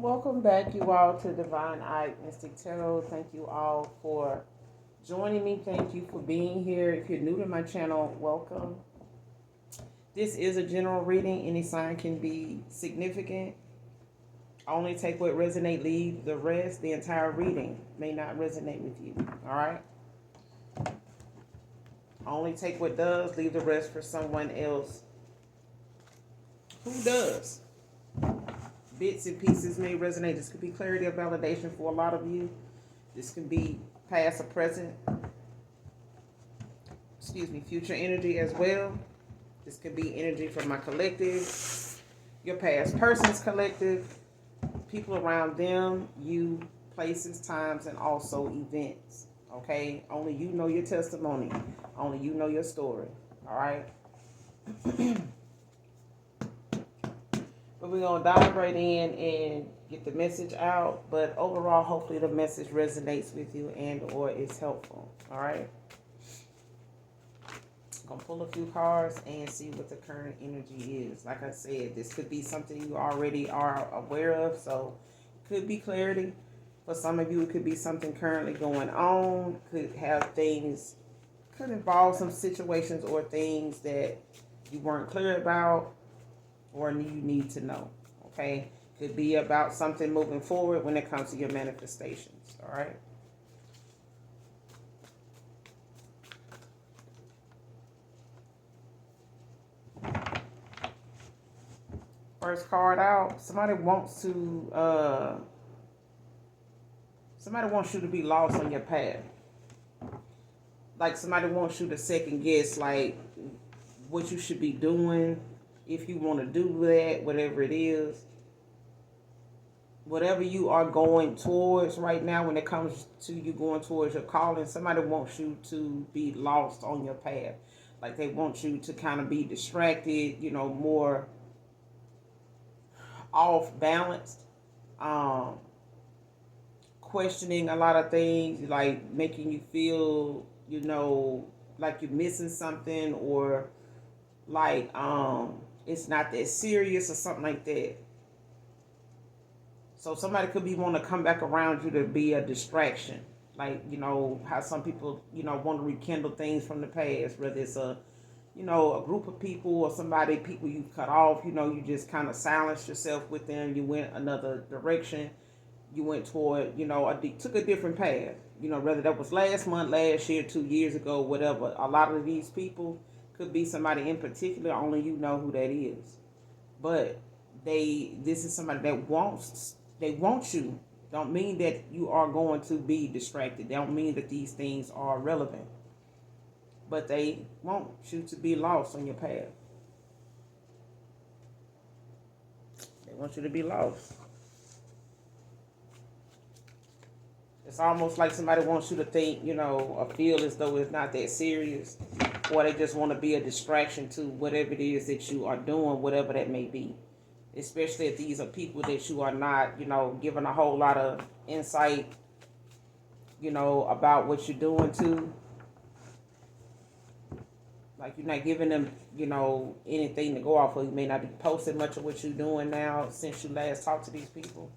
Welcome back, you all, to Divine Eye Mystic Tarot. Thank you all for joining me. Thank you for being here. If you're new to my channel, welcome. This is a general reading. Any sign can be significant. Only take what resonates, leave the rest. The entire reading may not resonate with you. All right? Only take what does, leave the rest for someone else who does. Bits and pieces may resonate. This could be clarity or validation for a lot of you. This can be past or present, future energy as well. This could be energy from my collective, your past person's collective, people around them, you, places, times, and also events. Okay? Only you know your testimony. Only you know your story. All right? But we're going to dive right in and get the message out. But overall, hopefully the message resonates with you and or is helpful. All right? I'm going to pull a few cards and see what the current energy is. Like I said, this could be something you already are aware of. So it could be clarity. For some of you, it could be something currently going on. Could have things, could involve some situations or things that you weren't clear about or you need to know. Okay? Could be about something moving forward when it comes to your manifestations. All right? First card out. Somebody wants you to be lost on your path. Like somebody wants you to second guess like what you should be doing, if you want to do that, whatever it is. Whatever you are going towards right now, when it comes to you going towards your calling, somebody wants you to be lost on your path. Like they want you to kind of be distracted, more off balanced, questioning a lot of things, like making you feel, like you're missing something, or like it's not that serious or something like that. So somebody could be wanting to come back around you to be a distraction. Like, how some people, want to rekindle things from the past, whether it's a group of people or people you cut off, you just kind of silenced yourself with them. You went another direction. You went toward, took a different path. Whether that was last month, last year, 2 years ago, whatever. A lot of these people could be somebody in particular, only you know who that is. But this is somebody that they want you. Don't mean that you are going to be distracted. Don't mean that these things are relevant. But they want you to be lost on your path. They want you to be lost. It's almost like somebody wants you to think, or feel as though it's not that serious. Or they just want to be a distraction to whatever it is that you are doing, whatever that may be. Especially if these are people that you are not, giving a whole lot of insight, about what you're doing to. Like you're not giving them, anything to go off of. You may not be posting much of what you're doing now since you last talked to these people.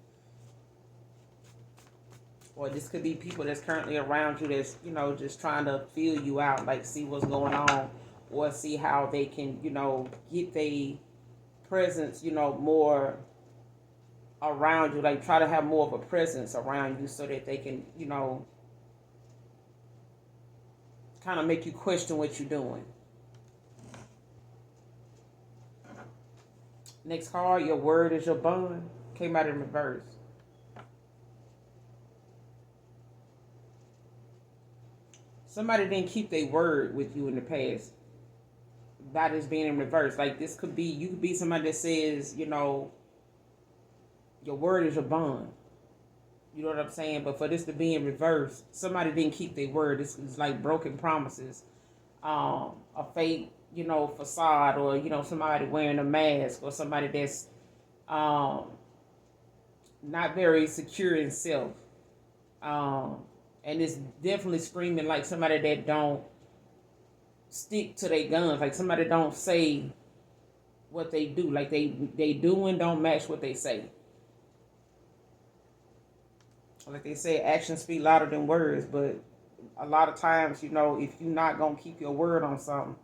Or this could be people that's currently around you that's, just trying to feel you out, like see what's going on, or see how they can, get their presence, more around you, like try to have more of a presence around you so that they can, kind of make you question what you're doing. Next card, your word is your bond. Came out in reverse. Somebody didn't keep their word with you in the past. That is being in reverse. Like this could be, you could be somebody that says, your word is your bond. You know what I'm saying? But for this to be in reverse, somebody didn't keep their word. This is like broken promises. A fake, facade, or, somebody wearing a mask, or somebody that's not very secure in self. And it's definitely screaming like somebody that don't stick to their guns, like somebody don't say what they do, like they do and don't match what they say. Like they say, actions speak louder than words. But a lot of times, if you're not gonna keep your word on something,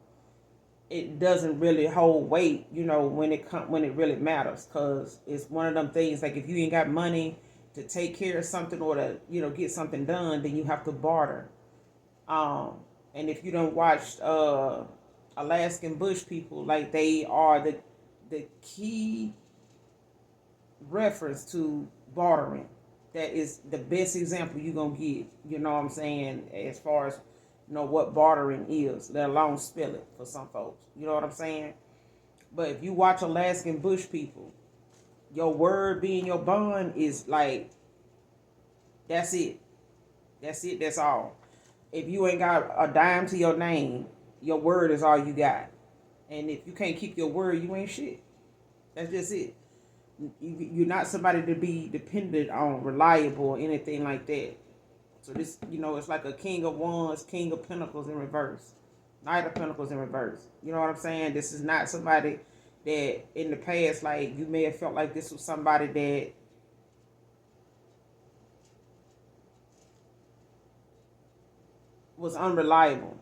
it doesn't really hold weight, when it really matters. Cause it's one of them things like if you ain't got money to take care of something or to get something done, then you have to barter. Um, and if you don't watch Alaskan bush people, like they are the key reference to bartering. That is the best example you're gonna get. You know what I'm saying? As far as what bartering is, let alone spell it for some folks. You know what I'm saying? But if you watch Alaskan bush people, your word being your bond is like that's it. That's it. That's all. If you ain't got a dime to your name, your word is all you got. And if you can't keep your word, you ain't shit. That's just it. You're not somebody to be dependent on, reliable, or anything like that. So this, it's like a king of wands, king of pentacles in reverse, knight of pentacles in reverse. You know what I'm saying? This is not somebody that in the past, like you may have felt like this was somebody that was unreliable.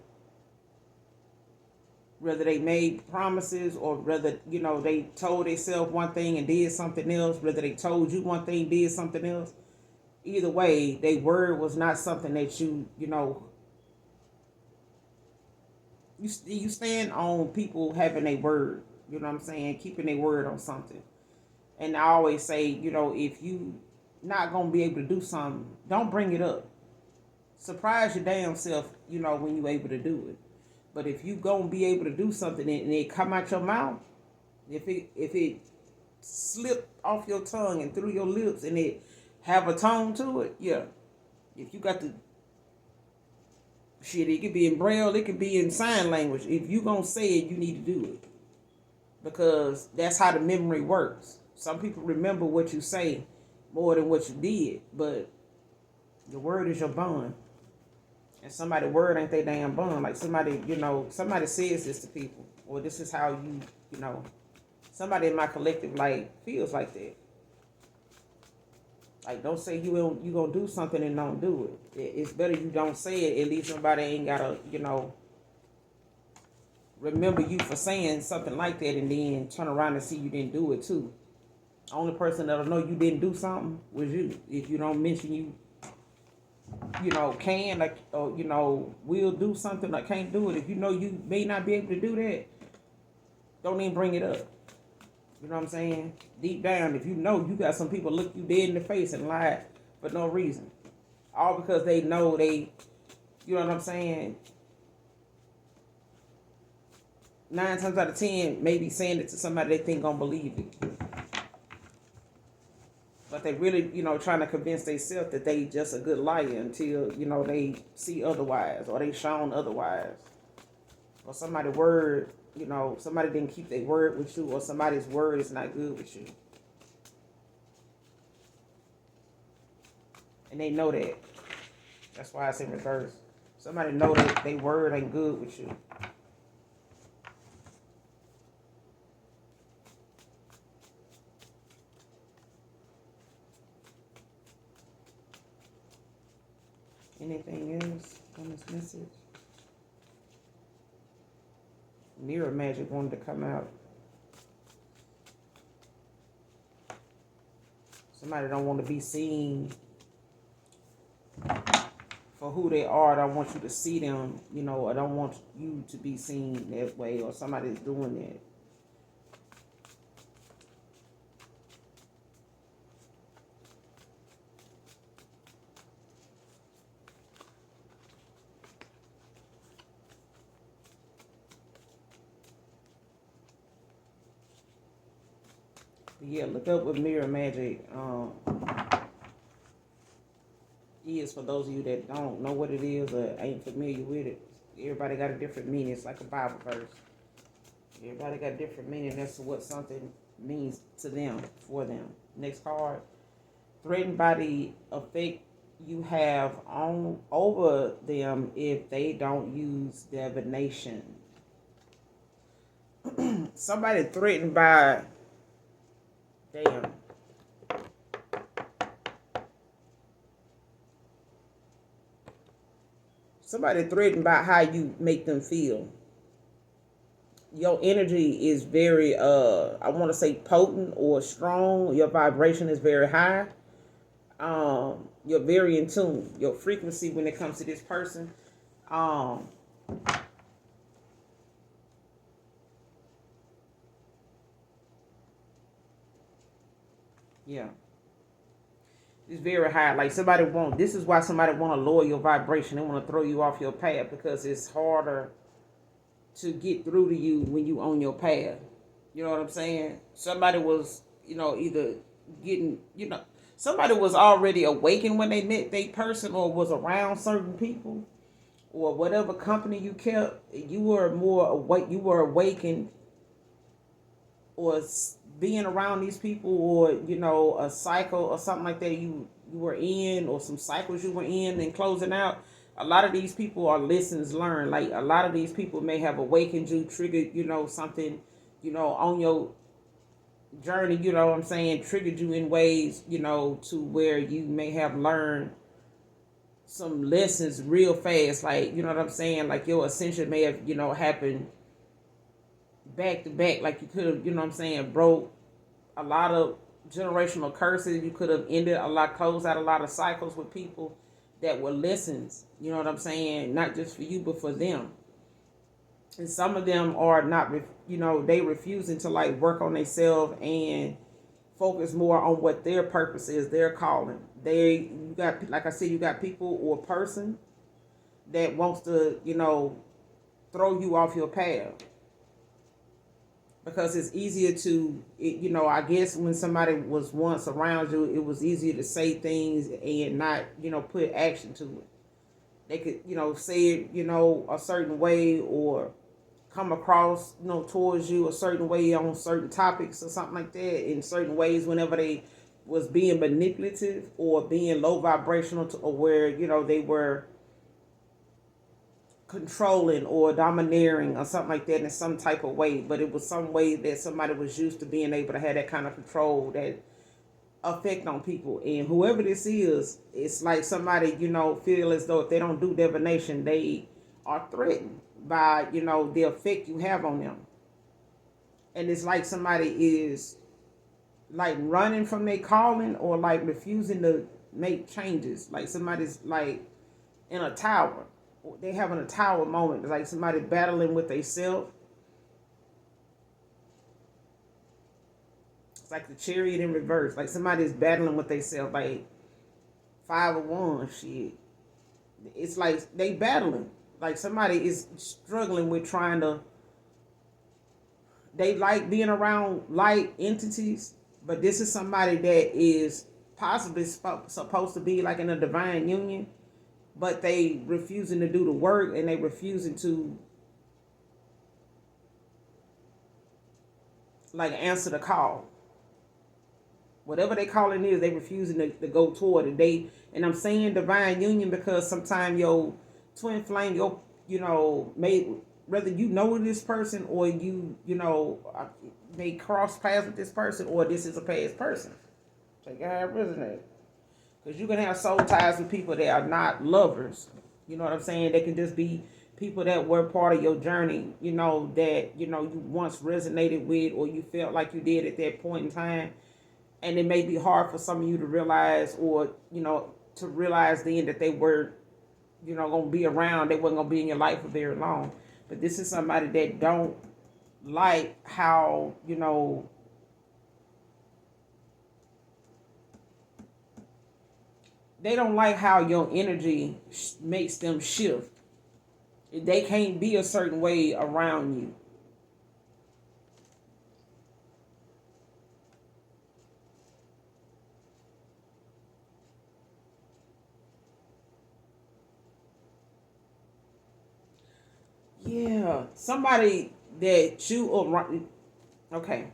Whether they made promises or whether, they told themselves one thing and did something else, whether they told you one thing, did something else. Either way, their word was not something that you stand on people having a word, you know what I'm saying, keeping their word on something. And I always say, if you not gonna be able to do something, don't bring it up. Surprise your damn self, when you able to do it. But if you gonna be able to do something and it come out your mouth, if it slip off your tongue and through your lips and it have a tone to it, yeah. If you got the shit, it could be in braille, it could be in sign language. If you gonna say it, you need to do it. Because that's how the memory works. Some people remember what you say more than what you did, but your word is your bond. And somebody's word ain't their damn bond. Like somebody says this to people, or this is how somebody in my collective like feels like that. Like don't say you gonna do something and don't do it. It's better you don't say it. At least somebody ain't gotta remember you for saying something like that and then turn around and see you didn't do it too. The only person that'll know you didn't do something was you. If you don't mention can like or will do something or can't do it. If you know you may not be able to do that, don't even bring it up. You know what I'm saying? Deep down, if you know you got some people look you dead in the face and lie for no reason. All because they know you know what I'm saying? 9 times out of 10, maybe saying it to somebody they think gonna believe it. But they really, trying to convince themselves that they just a good liar until, they see otherwise or they shown otherwise. Or somebody's word, somebody didn't keep their word with you or somebody's word is not good with you. And they know that. That's why it's in reverse. Somebody know that their word ain't good with you. Anything else on this message? Mirror magic wanted to come out. Somebody don't want to be seen for who they are. I don't want you to see them, I don't want you to be seen that way, or somebody's doing that. But yeah, look up what mirror magic is for those of you that don't know what it is or ain't familiar with it. Everybody got a different meaning. It's like a Bible verse. Everybody got a different meaning as to what something means to them, for them. Next card. Threatened by the effect you have on over them if they don't use divination. Somebody threatened by damn. somebody threatened by how you make them feel. Your energy is very I want to say potent or strong. Your vibration is very high. You're very in tune. Your frequency when it comes to this person. Um, yeah. It's very high. Like somebody want. This is why somebody want to lower your vibration. They want to throw you off your path because it's harder to get through to you when you on your path. You know what I'm saying? Somebody was, either getting, somebody was already awakened when they met their person or was around certain people or whatever company you kept. You were more awake. You were awakened or being around these people or a cycle or something like that you were in or some cycles you were in and closing out. A lot of these people are lessons learned. Like a lot of these people may have awakened you, triggered something on your journey, what I'm saying, triggered you in ways to where you may have learned some lessons real fast. Like what I'm saying, like your ascension may have happened back to back. Like you could have what I'm saying, broke a lot of generational curses. You could have ended closed out a lot of cycles with people that were lessons. You know what I'm saying? Not just for you, but for them. And some of them are not, they refusing to like work on themselves and focus more on what their purpose is, their calling. You got, like I said, you got people or person that wants to, throw you off your path because it's easier to, I guess when somebody was once around you, it was easier to say things and not, put action to it. They could, say it, a certain way or come across, towards you a certain way on certain topics or something like that in certain ways whenever they was being manipulative or being low vibrational to, or where, they were controlling or domineering or something like that in some type of way, but it was some way that somebody was used to being able to have that kind of control, that effect on people. And whoever this is, it's like somebody, feel as though if they don't do divination, they are threatened by, the effect you have on them. And it's like somebody is like running from their calling or like refusing to make changes. Like somebody's like in a tower. They having a tower moment. It's like somebody battling with themselves. It's like the chariot in reverse. Like somebody's battling with themselves. Like 5 of Wands shit. It's like they battling. Like somebody is struggling with trying to. They like being around light entities, but this is somebody that is possibly supposed to be like in a divine union, but they refusing to do the work and they refusing to like answer the call. Whatever they calling is, they refusing to go toward it. And I'm saying divine union because sometimes your twin flame, may whether you know this person or may cross paths with this person or this is a past person. Take how it resonate. Because you can have soul ties with people that are not lovers. You know what I'm saying? They can just be people that were part of your journey, that, you once resonated with or you felt like you did at that point in time. And it may be hard for some of you to realize or, to realize then that they were, going to be around. They weren't going to be in your life for very long. But this is somebody that don't like how, they don't like how your energy makes them shift. They can't be a certain way around you. Yeah, somebody that you around. Okay,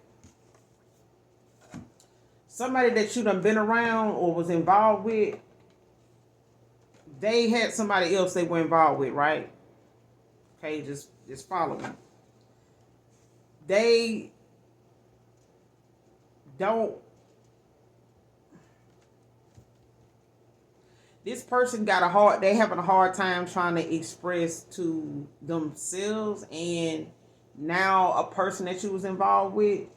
somebody that you done been around or was involved with. They had somebody else they were involved with, right? Okay, just follow me. They don't. This person they having a hard time trying to express to themselves, and now a person that you was involved with,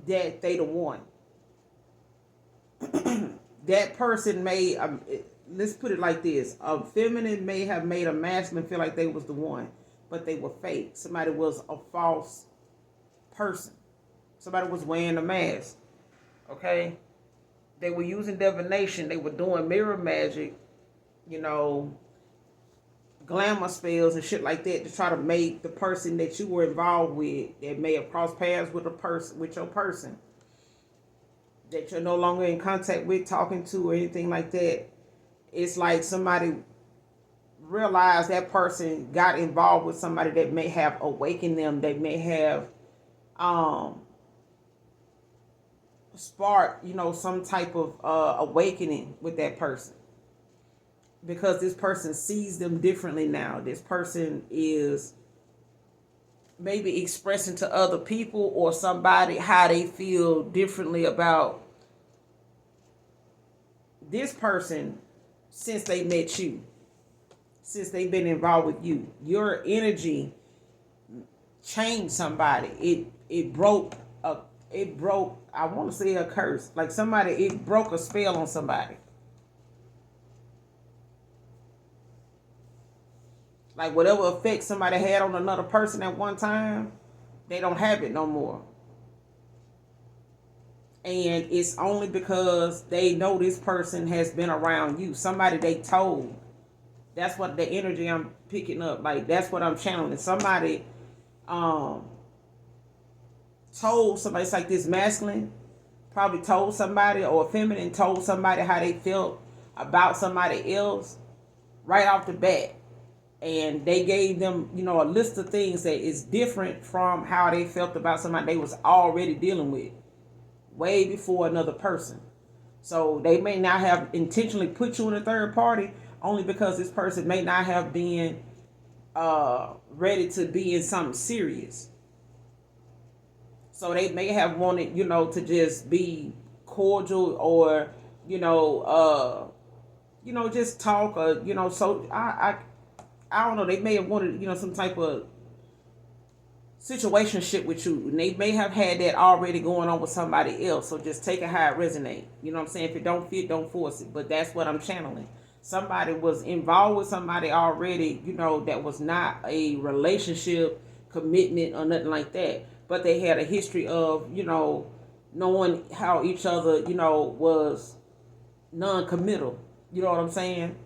that they the one. That person may, let's put it like this: a feminine may have made a masculine feel like they was the one, but they were fake. Somebody was a false person. Somebody was wearing a mask. Okay, they were using divination. They were doing mirror magic, you know, glamour spells and shit like that to try to make the person that you were involved with, that may have crossed paths with your person, that you're no longer in contact with, talking to, or anything like that. It's like somebody realized that person got involved with somebody that may have awakened them, that may have sparked, some type of awakening with that person, because this person sees them differently now. This person is maybe expressing to other people or somebody how they feel differently about this person since they met you, since they've been involved with you. Your energy changed somebody. It broke I want to say a curse. Like somebody, it broke a spell on somebody. Like whatever effect somebody had on another person at one time, they don't have it no more. And it's only because they know this person has been around you. Somebody they told. That's what the energy I'm picking up. Like that's what I'm channeling. Somebody told somebody. It's like this masculine probably told somebody, or a feminine told somebody how they felt about somebody else right off the bat. And they gave them, a list of things that is different from how they felt about somebody they was already dealing with way before another person. So they may not have intentionally put you in a third party, only because this person may not have been ready to be in something serious. So they may have wanted, to just be cordial, or, just talk, or, so I don't know. They may have wanted, some type of situationship with you, and they may have had that already going on with somebody else. So just take it how it resonate. You know what I'm saying? If it don't fit, don't force it. But that's what I'm channeling. Somebody was involved with somebody already, that was not a relationship, commitment, or nothing like that. But they had a history of, knowing how each other, was non-committal. You know what I'm saying?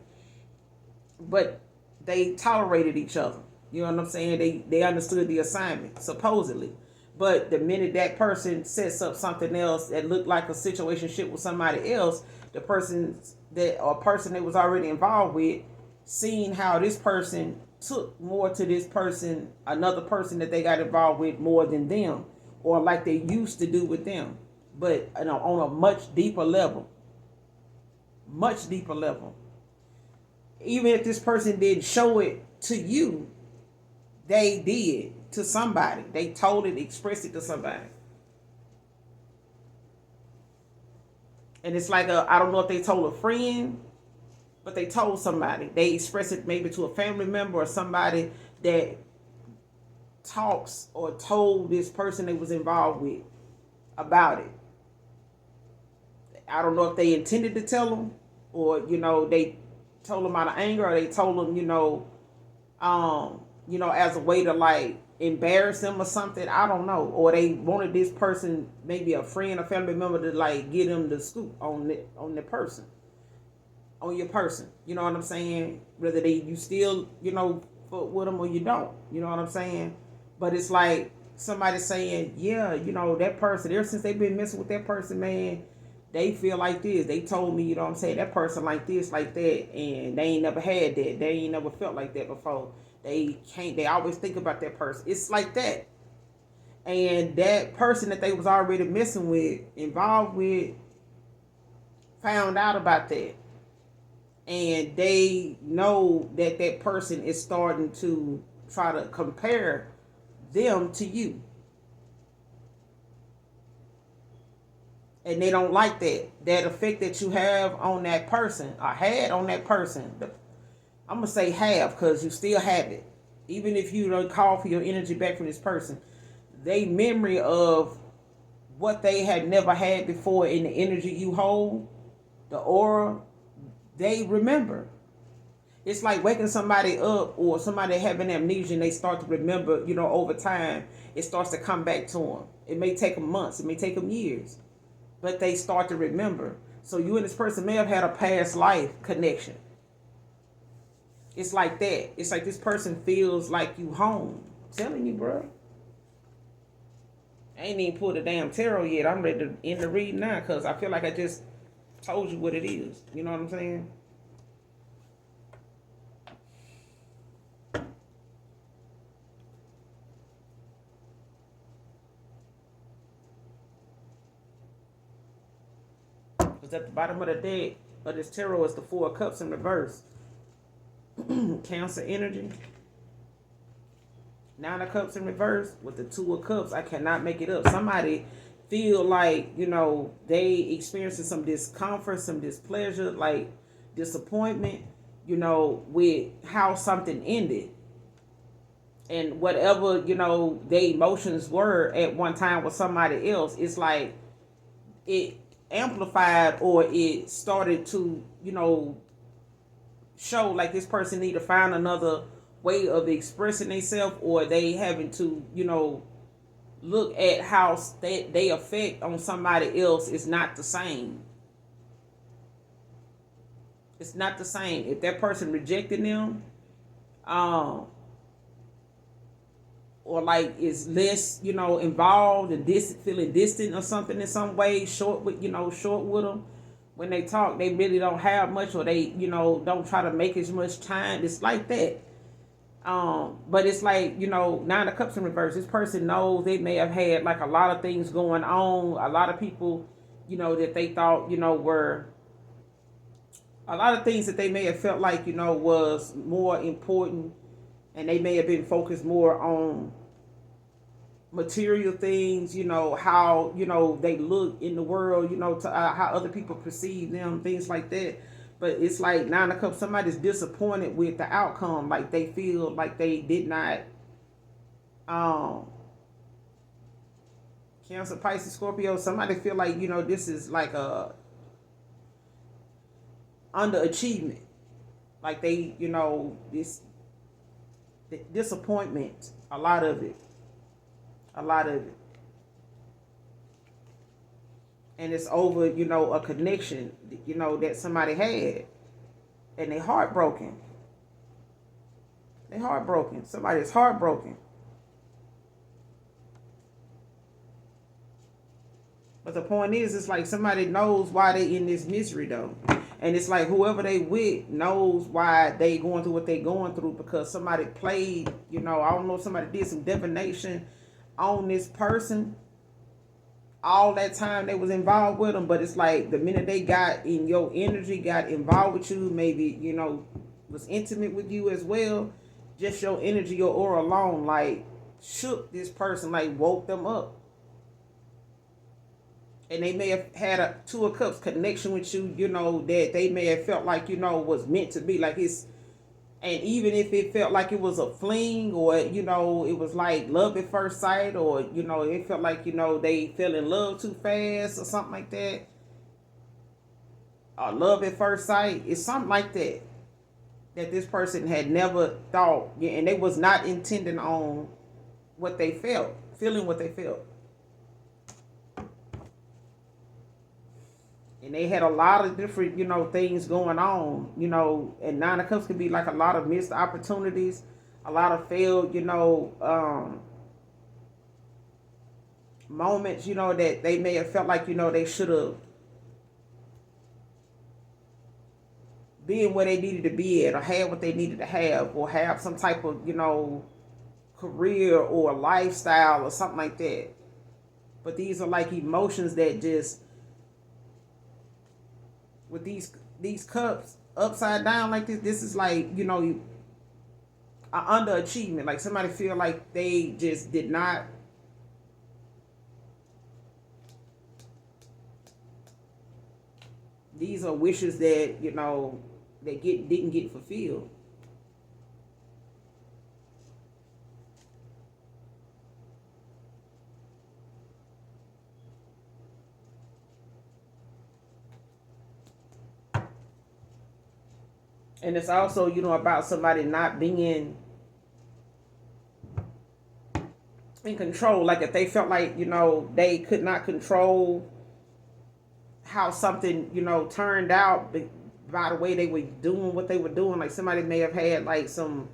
But they tolerated each other. You know what I'm saying? They understood the assignment, supposedly. But the minute that person sets up something else that looked like a situationship with somebody else, the person that was already involved with, seeing how this person took more to this person, another person that they got involved with more than them, or like they used to do with them, but on a much deeper level. Much deeper level. Even if this person didn't show it to you, they did to somebody. They told it, expressed it to somebody. And it's like I don't know if they told a friend, but they told somebody. They expressed it maybe to a family member or somebody that talks or told this person they was involved with about it. I don't know if they intended to tell them, or they told them out of anger, or they told them, as a way to like embarrass them or something. I don't know. Or they wanted this person, maybe a friend or family member, to like get them the scoop on the person, on your person. You know what I'm saying? Whether you still, fuck with them or you don't. You know what I'm saying? But it's like somebody saying, yeah, that person, ever since they've been messing with that person, man, they feel like this. They told me, I'm saying, that person like this, like that, and they ain't never had that. They ain't never felt like that before. They always think about that person. It's like that. And that person that they was already messing with, involved with, found out about that. And they know that person is starting to try to compare them to you. And they don't like that effect that you have on that person or had on that person. I'm gonna say have, because you still have it, even if you don't call for your energy back from this person. They memory of what they had never had before in the energy you hold, the aura, they remember. It's like waking somebody up or somebody having amnesia and they start to remember, over time, it starts to come back to them. It may take them months, it may take them years, but they start to remember. So you and this person may have had a past life connection. It's like that. It's like this person feels like you home. I'm telling you, bro. I ain't even pulled the damn tarot yet. I'm ready to end the read now because I feel like I just told you what it is. You know what I'm saying? Because at the bottom of the deck of this tarot is the Four of Cups in reverse. Cancer energy. Nine of Cups in reverse with the Two of Cups. I cannot make it up. Somebody feel like, they experiencing some discomfort, some displeasure, like disappointment, with how something ended. And whatever, their emotions were at one time with somebody else, it's like it amplified or it started to, show like this person need to find another way of expressing themselves, or they having to, look at how they affect on somebody else is not the same. It's not the same. If that person rejecting them, or like is less, involved and feeling distant or something in some way, short with them. When they talk, they really don't have much, or they, don't try to make as much time. It's like that. But it's like, Nine of Cups in reverse. This person knows they may have had like a lot of things going on. A lot of people, that they thought, were a lot of things that they may have felt like, was more important, and they may have been focused more on material things, how, they look in the world, to how other people perceive them, things like that. But it's like Nine of Cups, somebody's disappointed with the outcome. Like they feel like they did not, Cancer, Pisces, Scorpio, somebody feel like, this is like a underachievement. Like they, this disappointment, a lot of it. And it's over, a connection, that somebody had. And they heartbroken. Somebody's heartbroken. But the point is, it's like somebody knows why they in this misery though. And it's like whoever they with knows why they going through what they going through, because somebody played, I don't know if somebody did some divination on this person all that time they was involved with them. But it's like the minute they got in your energy, got involved with you, maybe, was intimate with you as well, just your energy, your aura alone, like shook this person, like woke them up. And they may have had a Two of Cups connection with you, that they may have felt like, was meant to be. Like it's, and even if it felt like it was a fling, or, it was like love at first sight, or, it felt like, they fell in love too fast or something like that. Or love at first sight. It's something like that. That this person had never thought, and they was not intending on what they felt, feeling what they felt. And they had a lot of different, things going on, and Nine of Cups could be like a lot of missed opportunities, a lot of failed, moments, that they may have felt like, they should have been where they needed to be at, or had what they needed to have, or have some type of, career or lifestyle or something like that. But these are like emotions that just, with these cups upside down like this is like, an underachievement. Like somebody feel like they just did not These are wishes that, that didn't get fulfilled. And it's also, about somebody not being in control. Like if they felt like, they could not control how something, turned out by the way they were doing what they were doing. Like somebody may have had like some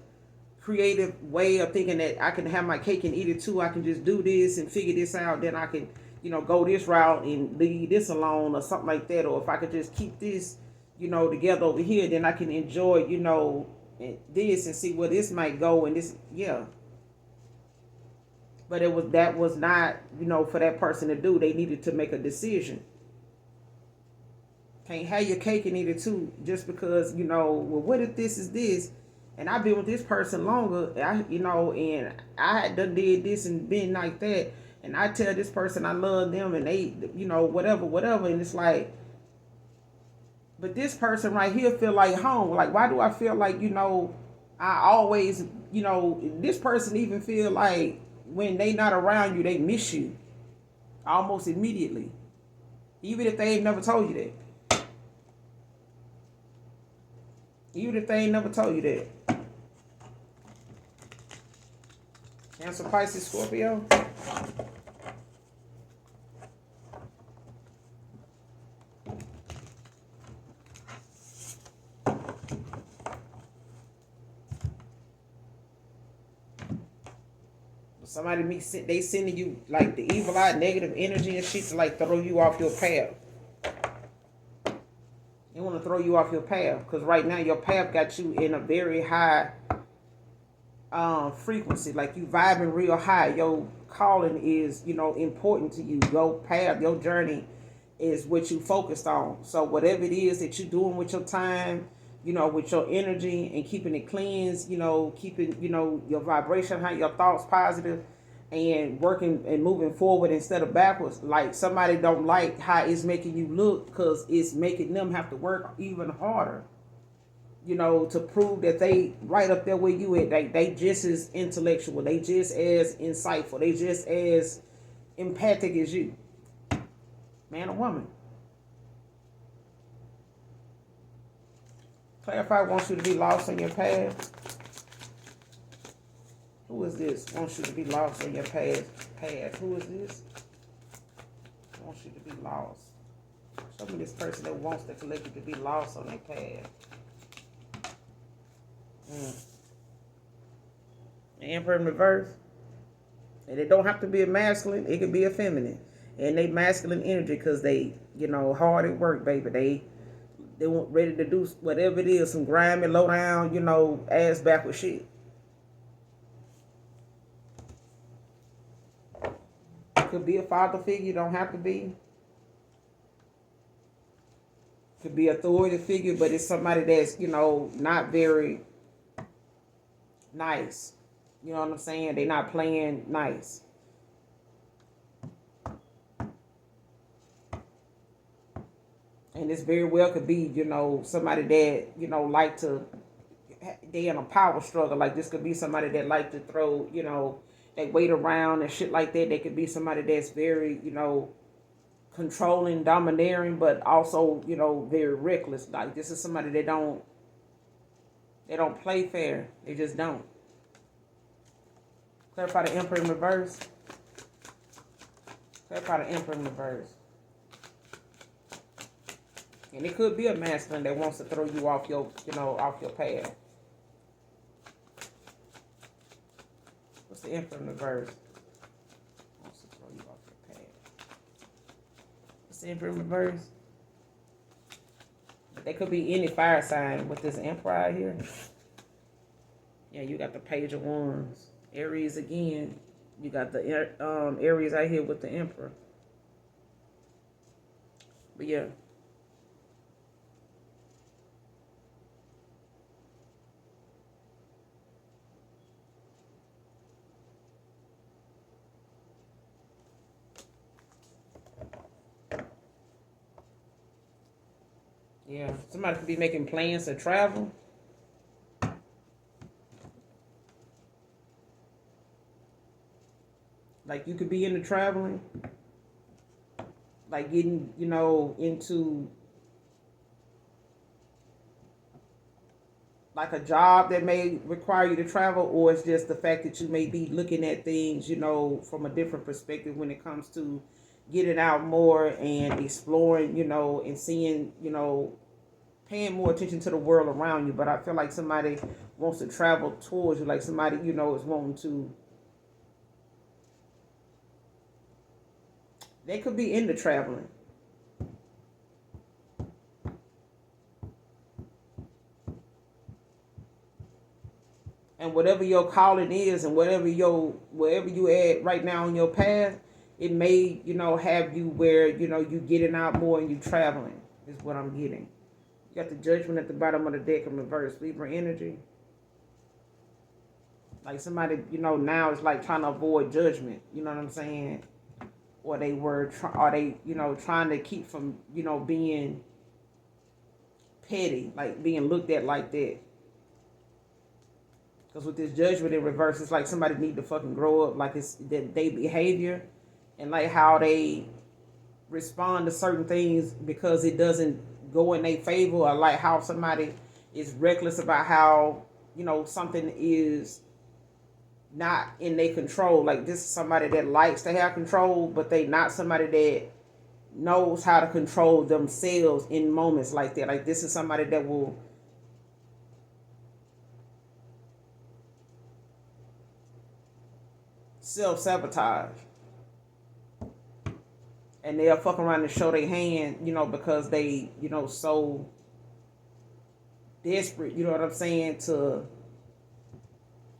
creative way of thinking that I can have my cake and eat it too. I can just do this and figure this out. Then I can, go this route and leave this alone or something like that. Or if I could just keep this, together over here, then I can enjoy, this and see where this might go. And this, yeah. But that was not, for that person to do. They needed to make a decision. Can't have your cake and eat it too, just because, well, what if this is this? And I've been with this person longer, and I done did this and been like that. And I tell this person I love them and they, whatever. And it's like, but this person right here feel like home. Like, why do I feel like, I always, this person even feel like when they not around you, they miss you almost immediately. Even if they ain't never told you that. Even if they ain't never told you that. Cancer, Pisces, Scorpio. Somebody they sending you like the evil eye, negative energy and shit to like throw you off your path. They want to throw you off your path because right now your path got you in a very high frequency. Like you vibing real high. Your calling is, important to you. Your path, your journey is what you focused on. So whatever it is that you're doing with your time, with your energy and keeping it cleansed, keeping, your vibration high, your thoughts positive, and working and moving forward instead of backwards. Like somebody don't like how it's making you look because it's making them have to work even harder, to prove that they right up there where you at. They just as intellectual, they just as insightful, they just as empathic as you. Man or woman. Clarify wants you to be lost on your path. Who is this? Wants you to be lost on your path. Who is this? Wants you to be lost. Show me this person that wants the collective to be lost on their path. The Emperor in reverse. And it don't have to be a masculine. It could be a feminine. And they masculine energy because they, hard at work, baby. They want ready to do whatever it is, some grimy, low down, ass backward shit. Could be a father figure, don't have to be. Could be authority figure, but it's somebody that's, not very nice. You know what I'm saying? They're not playing nice. And this very well could be, somebody that, like to, they in a power struggle. Like this could be somebody that like to throw, they weight around and shit like that. They could be somebody that's very, controlling, domineering, but also, very reckless. Like this is somebody that they don't play fair. They just don't. Clarify the Emperor in reverse. Clarify the Emperor in reverse. And it could be a masculine that wants to throw you off your, off your path. What's the Emperor in reverse? Wants to throw you off your path. What's the Emperor in reverse? But there could be any fire sign with this Emperor out here. Yeah, you got the Page of Wands. Aries again. You got the Aries out here with the Emperor. But yeah. Yeah, somebody could be making plans to travel. Like you could be into traveling, like getting, into like a job that may require you to travel, or it's just the fact that you may be looking at things, from a different perspective when it comes to getting out more and exploring, and seeing, paying more attention to the world around you. But I feel like somebody wants to travel towards you, like somebody, is wanting to, they could be into traveling. And whatever your calling is and wherever you at right now on your path, it may, have you where, you getting out more and you traveling is what I'm getting. You got the judgment at the bottom of the deck in reverse, Libra energy. Like somebody, now is like trying to avoid judgment, you know what I'm saying? Or they were, are they, trying to keep from, being petty, like being looked at like that. Because with this judgment in reverse, it's like somebody need to fucking grow up. Like it's that they behavior and like how they respond to certain things because it doesn't go in their favor, or like how somebody is reckless about how, something is not in their control. Like this is somebody that likes to have control, but they not somebody that knows how to control themselves in moments like that. Like this is somebody that will self-sabotage, and they'll fuck around and show their hand, because they, so desperate, you know what I'm saying, to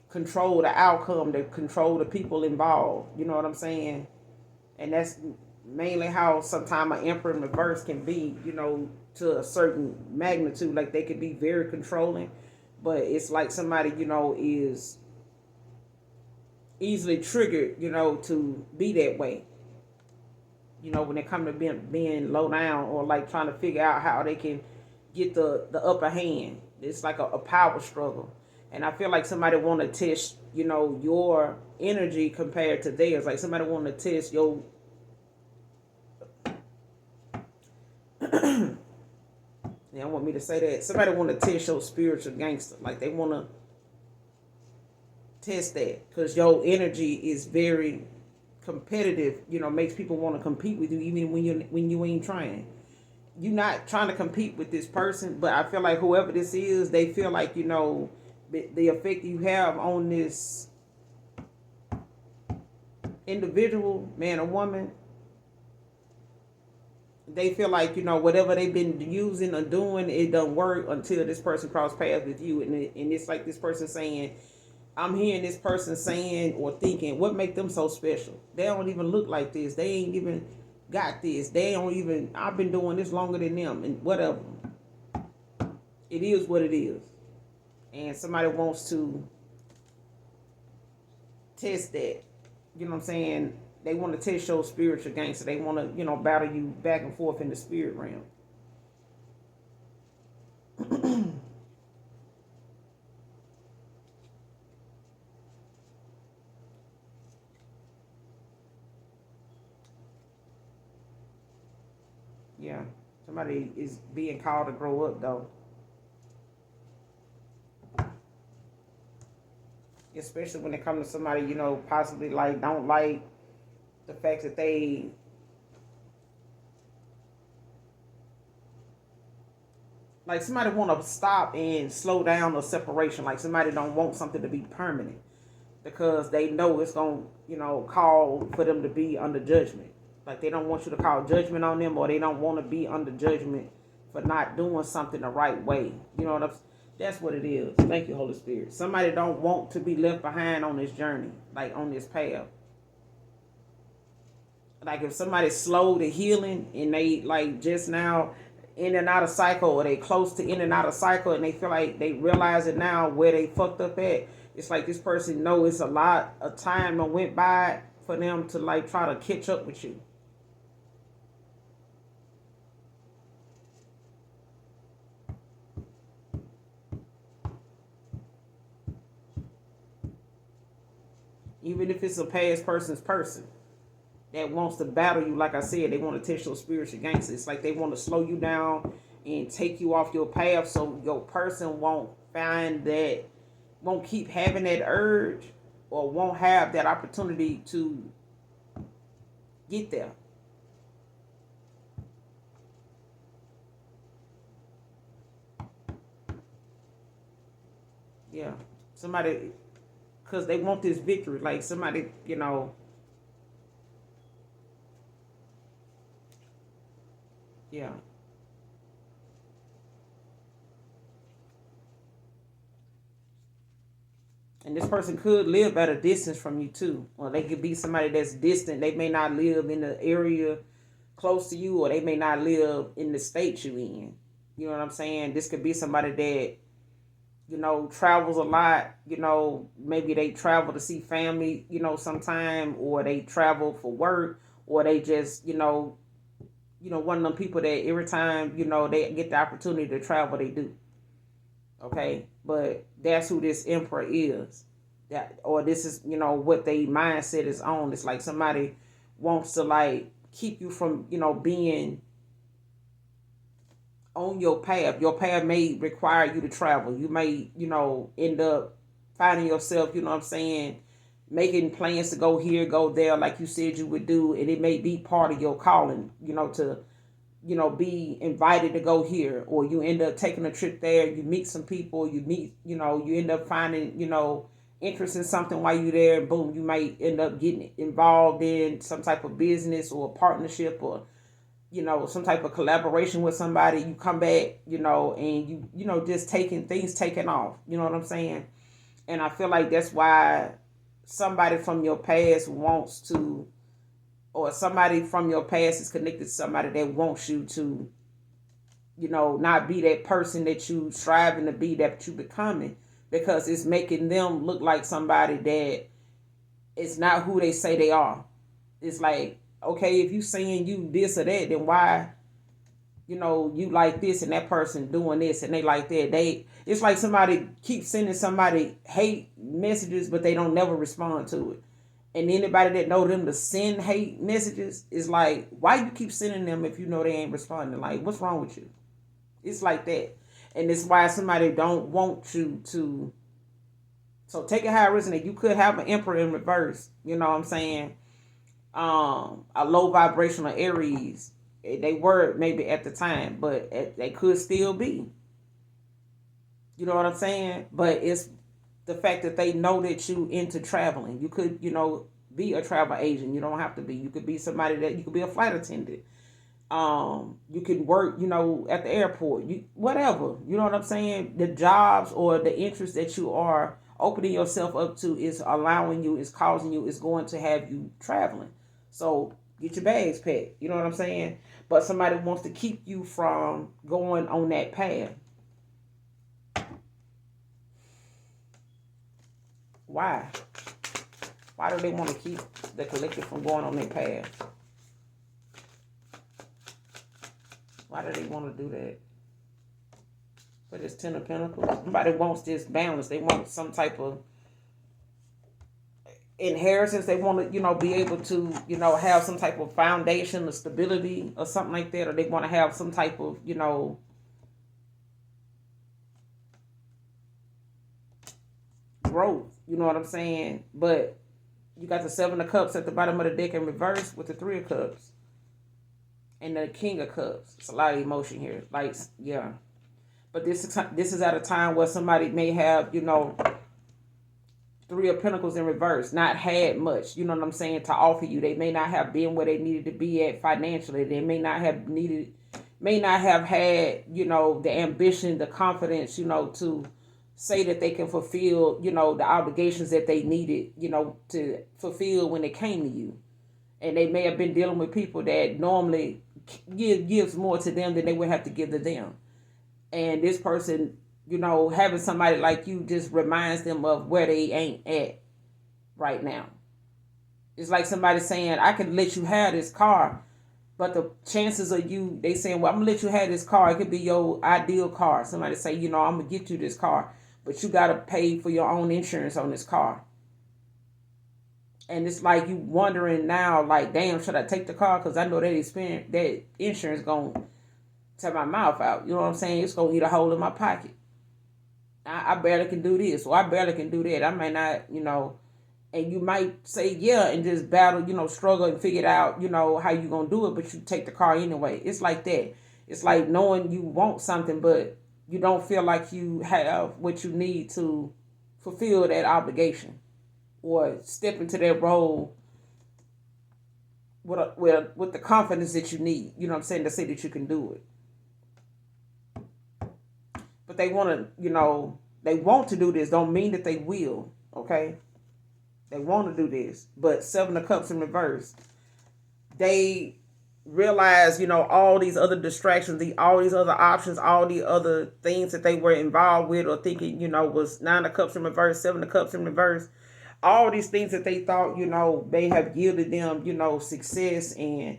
control the outcome, to control the people involved, you know what I'm saying? And that's mainly how sometimes an emperor in reverse can be, to a certain magnitude. Like they could be very controlling, but it's like somebody, is easily triggered, to be that way. When they come to being low down, or like trying to figure out how they can get the upper hand. It's like a power struggle. And I feel like somebody want to test, your energy compared to theirs. Like somebody want to test your yeah, I want me to say that. Somebody want to test your spiritual gangster. Like they want to test that because your energy is very competitive. Makes people want to compete with you even when you ain't trying. You're not trying to compete with this person, but I feel like whoever this is, they feel like the effect you have on this individual, man or woman. They feel like whatever they've been using or doing, it doesn't work until this person cross paths with you, and it's like this person saying, I'm hearing this person saying or thinking, what make them so special? They don't even look like this. They ain't even got this. They don't even, I've been doing this longer than them, and whatever. It is what it is. And somebody wants to test that. You know what I'm saying? They want to test your spiritual gangster. They want to, battle you back and forth in the spirit realm. Yeah. Somebody is being called to grow up, though. Especially when it comes to somebody, possibly like don't like the fact that they like somebody want to stop and slow down the separation. Like somebody don't want something to be permanent because they know it's gonna, call for them to be under judgment. Like they don't want you to call judgment on them, or they don't want to be under judgment for not doing something the right way. You know what I'm? That's what it is. Thank you, Holy Spirit. Somebody don't want to be left behind on this journey, like on this path. Like if somebody's slow to healing and they like just now in and out of cycle, or they close to in and out of cycle, and they feel like they realize it now where they fucked up at. It's like this person know it's a lot of time that went by for them to like try to catch up with you. Even if it's a past person's person that wants to battle you, like I said, they want to test your spiritual gangster. It's like they want to slow you down and take you off your path so your person won't find that, won't keep having that urge or won't have that opportunity to get there. Yeah. Somebody, because they want this victory. Like somebody, yeah. And this person could live at a distance from you too. Or they could be somebody that's distant. They may not live in the area close to you, or they may not live in the state you in. You know what I'm saying? This could be somebody that, travels a lot. Maybe they travel to see family, sometime, or they travel for work, or they just, one of them people that every time, they get the opportunity to travel, they do. Okay, but that's who this emperor is. That, or this is, what they mindset is on. It's like somebody wants to like keep you from, being on your path. Your path may require you to travel. You may, end up finding yourself, you know what I'm saying, making plans to go here, go there, like you said you would do, and it may be part of your calling, to be invited to go here, or you end up taking a trip there, you meet some people, you meet, you end up finding, interest in something while you're there, and boom, you might end up getting involved in some type of business or partnership, or, some type of collaboration with somebody. You come back, and just taking things taken off. You know what I'm saying? And I feel like that's why somebody from your past wants to, or somebody from your past is connected to somebody that wants you to, not be that person that you striving to be, that you becoming, because it's making them look like somebody that is not who they say they are. It's like, okay, if you saying you this or that, then why, you like this and that person doing this and they like that. It's like somebody keeps sending somebody hate messages, but they don't never respond to it. And anybody that know them to send hate messages is like, why you keep sending them if you know they ain't responding? Like, what's wrong with you? It's like that. And it's why somebody don't want you to. So take it how it resonates. You could have an emperor in reverse. You know what I'm saying? A low vibrational Aries. They were maybe at the time, but they could still be. You know what I'm saying? But it's the fact that they know that you into traveling. You could, be a travel agent. You don't have to be. You could be somebody that you could be a flight attendant. You could work, at the airport. Whatever. You know what I'm saying? The jobs or the interests that you are opening yourself up to is allowing you, is causing you, is going to have you traveling. So get your bags packed. You know what I'm saying? But somebody wants to keep you from going on that path. Why? Why do they want to keep the collective from going on their path? Why do they want to do that? But it's Ten of Pentacles. Somebody wants this balance. They want some type of inheritance. They want to, be able to, have some type of foundation or stability or something like that. Or they want to have some type of, growth. You know what I'm saying? But you got the Seven of Cups at the bottom of the deck in reverse with the Three of Cups and the King of Cups. It's a lot of emotion here. Like, yeah. But this is at a time where somebody may have, Three of Pentacles in reverse, not had much, you know what I'm saying, to offer you. They may not have been where they needed to be at financially. They may not have had, the ambition, the confidence, to say that they can fulfill, the obligations that they needed, to fulfill when it came to you. And they may have been dealing with people that normally gives more to them than they would have to give to them. And this person, having somebody like you just reminds them of where they ain't at right now. It's like somebody saying, I can let you have this car, but the chances of you, they saying, well, I'm going to let you have this car. It could be your ideal car. Somebody say, I'm going to get you this car, but you got to pay for your own insurance on this car. And it's like you wondering now, like, damn, should I take the car? Because I know that insurance going to tear my mouth out. You know what I'm saying? It's going to eat a hole in my pocket. I barely can do this, or I barely can do that. I may not, and you might say yeah and just battle, struggle and figure it out, how you gonna do it, but you take the car anyway. It's like that. It's like knowing you want something, but you don't feel like you have what you need to fulfill that obligation or step into that role with the confidence that you need. You know what I'm saying, to say that you can do it. But they want to, they want to do this. Don't mean that they will. Okay. They want to do this, but Seven of Cups in reverse. They realize, all these other distractions, all these other options, all the other things that they were involved with or thinking, was Nine of Cups in reverse, Seven of Cups in reverse. All these things that they thought, may have yielded them, success and,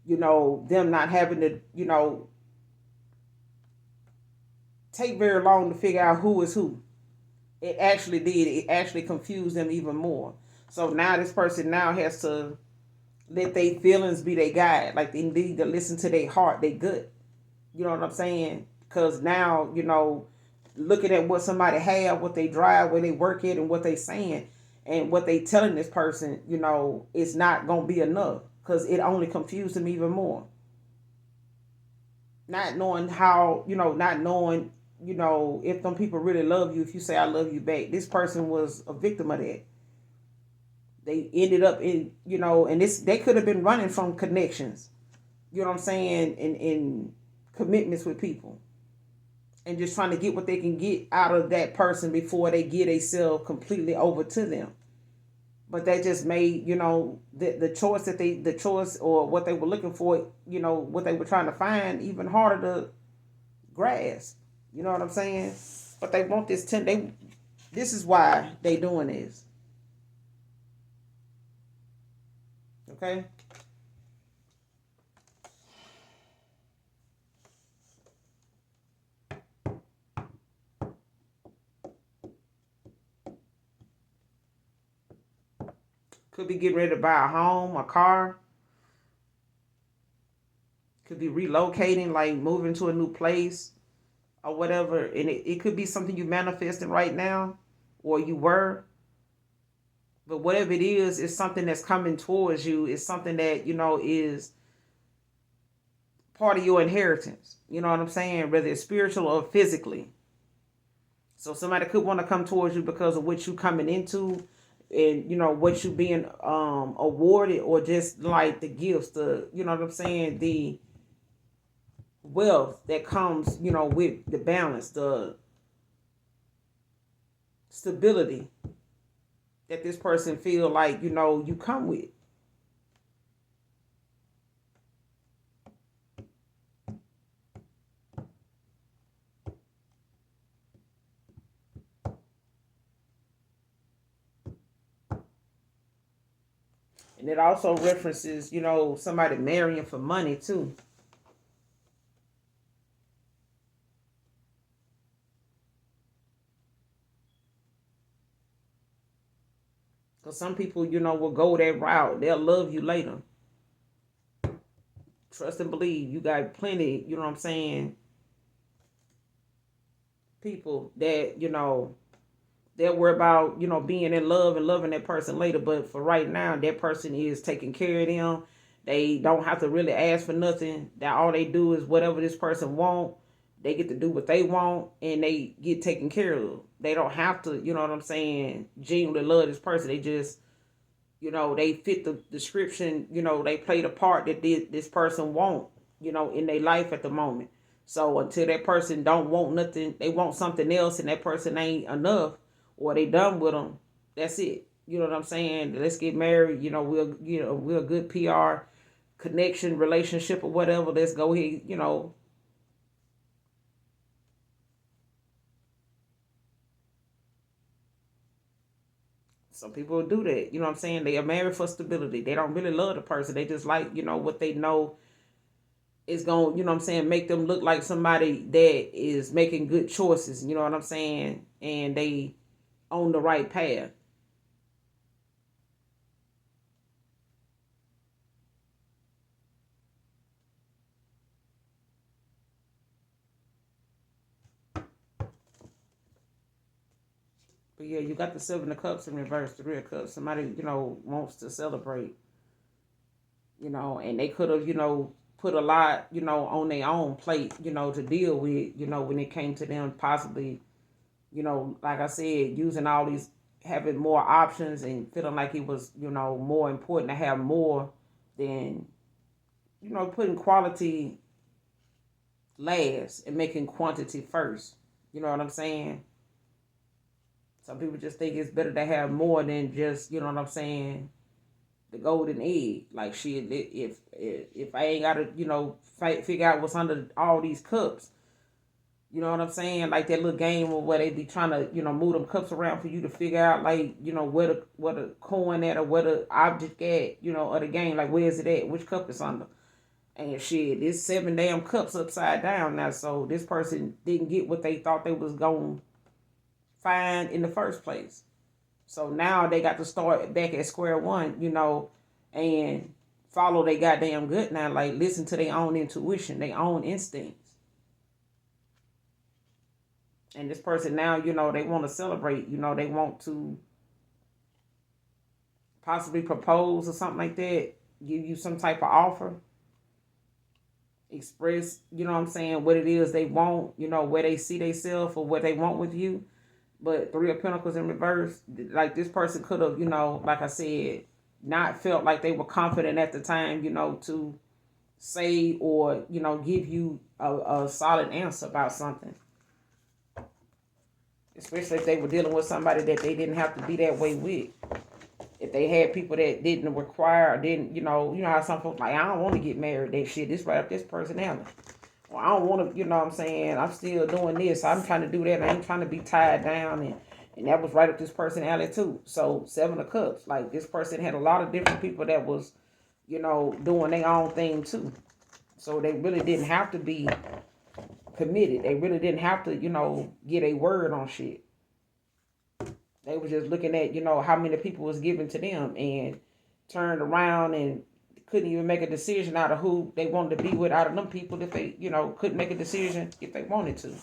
them not having to, take very long to figure out who is who. It actually did. It actually confused them even more. So now this person now has to let their feelings be their guide. Like they need to listen to their heart, their gut. You know what I'm saying? Because now, looking at what somebody have, what they drive, where they work at, and what they saying, and what they telling this person, it's not going to be enough. Because it only confused them even more. Not knowing how, not knowing, if them people really love you, if you say I love you back. This person was a victim of that. They ended up in, and they could have been running from connections, you know what I'm saying, in commitments with people. And just trying to get what they can get out of that person before they get themselves completely over to them. But that just made, the choice or what they were looking for, what they were trying to find even harder to grasp. You know what I'm saying? But they want this this is why they doing this. Okay? Could be getting ready to buy a home, a car. Could be relocating, like moving to a new place or whatever. And it could be something you manifesting right now or you were. But whatever it is, it's something that's coming towards you. It's something that, is part of your inheritance. You know what I'm saying? Whether it's spiritual or physically. So somebody could want to come towards you because of what you coming into and, what you being awarded or just like the gifts, you know what I'm saying? The wealth that comes, with the balance, the stability that this person feel like, you come with. And it also references, somebody marrying for money too. Because some people, will go that route. They'll love you later. Trust and believe. You got plenty, you know what I'm saying, people that, they'll worry about, being in love and loving that person later. But for right now, that person is taking care of them. They don't have to really ask for nothing. That all they do is whatever this person want. They get to do what they want and they get taken care of. They don't have to, you know what I'm saying, genuinely love this person. They just, they fit the description, they play the part that this person want, in their life at the moment. So until that person don't want nothing, they want something else and that person ain't enough or they done with them, that's it. You know what I'm saying? Let's get married, we're a good PR connection, relationship or whatever. Let's go ahead, Some people do that. You know what I'm saying? They are married for stability. They don't really love the person. They just like, what they know is going to, make them look like somebody that is making good choices. You know what I'm saying? And they on the right path. But yeah, you got the Seven of Cups in reverse, the Three of Cups. Somebody, wants to celebrate, and they could have, put a lot, on their own plate, to deal with, when it came to them possibly, like I said, using all these, having more options and feeling like it was, more important to have more than, putting quality last and making quantity first. You know what I'm saying? Some people just think it's better to have more than just, you know what I'm saying, the golden egg. Like shit, if I ain't gotta, figure out what's under all these cups, you know what I'm saying? Like that little game where they be trying to, move them cups around for you to figure out, like, where the coin at, or where the object at, of the game. Like, where is it at? Which cup it's under? And shit, it's 7 damn cups upside down now. So this person didn't get what they thought they was going to find in the first place. So now they got to start back at square one, and follow their goddamn gut now. Like, listen to their own intuition, their own instincts. And this person now, they want to celebrate, they want to possibly propose or something like that, give you some type of offer, express, what I'm saying, what it is they want, where they see themselves or what they want with you. But Three of Pentacles in reverse, like this person could have, like I said, not felt like they were confident at the time, to say or, give you a solid answer about something. Especially if they were dealing with somebody that they didn't have to be that way with. If they had people that didn't require, or didn't, how some folks like, I don't want to get married. That shit, this right up this personality. Well, I don't want to, you know what I'm saying? I'm still doing this. I'm trying to do that. I ain't trying to be tied down. And that was right up this personality too. So 7 of Cups. Like, this person had a lot of different people that was, doing their own thing too. So they really didn't have to be committed. They really didn't have to, get a word on shit. They were just looking at, how many people was given to them and turned around and couldn't even make a decision out of who they wanted to be with out of them people if they, couldn't make a decision if they wanted to.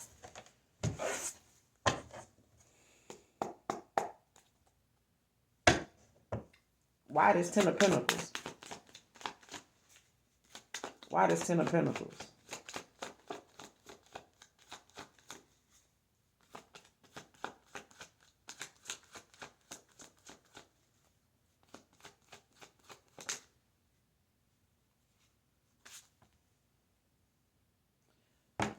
Why this 10 of Pentacles? Why this 10 of Pentacles?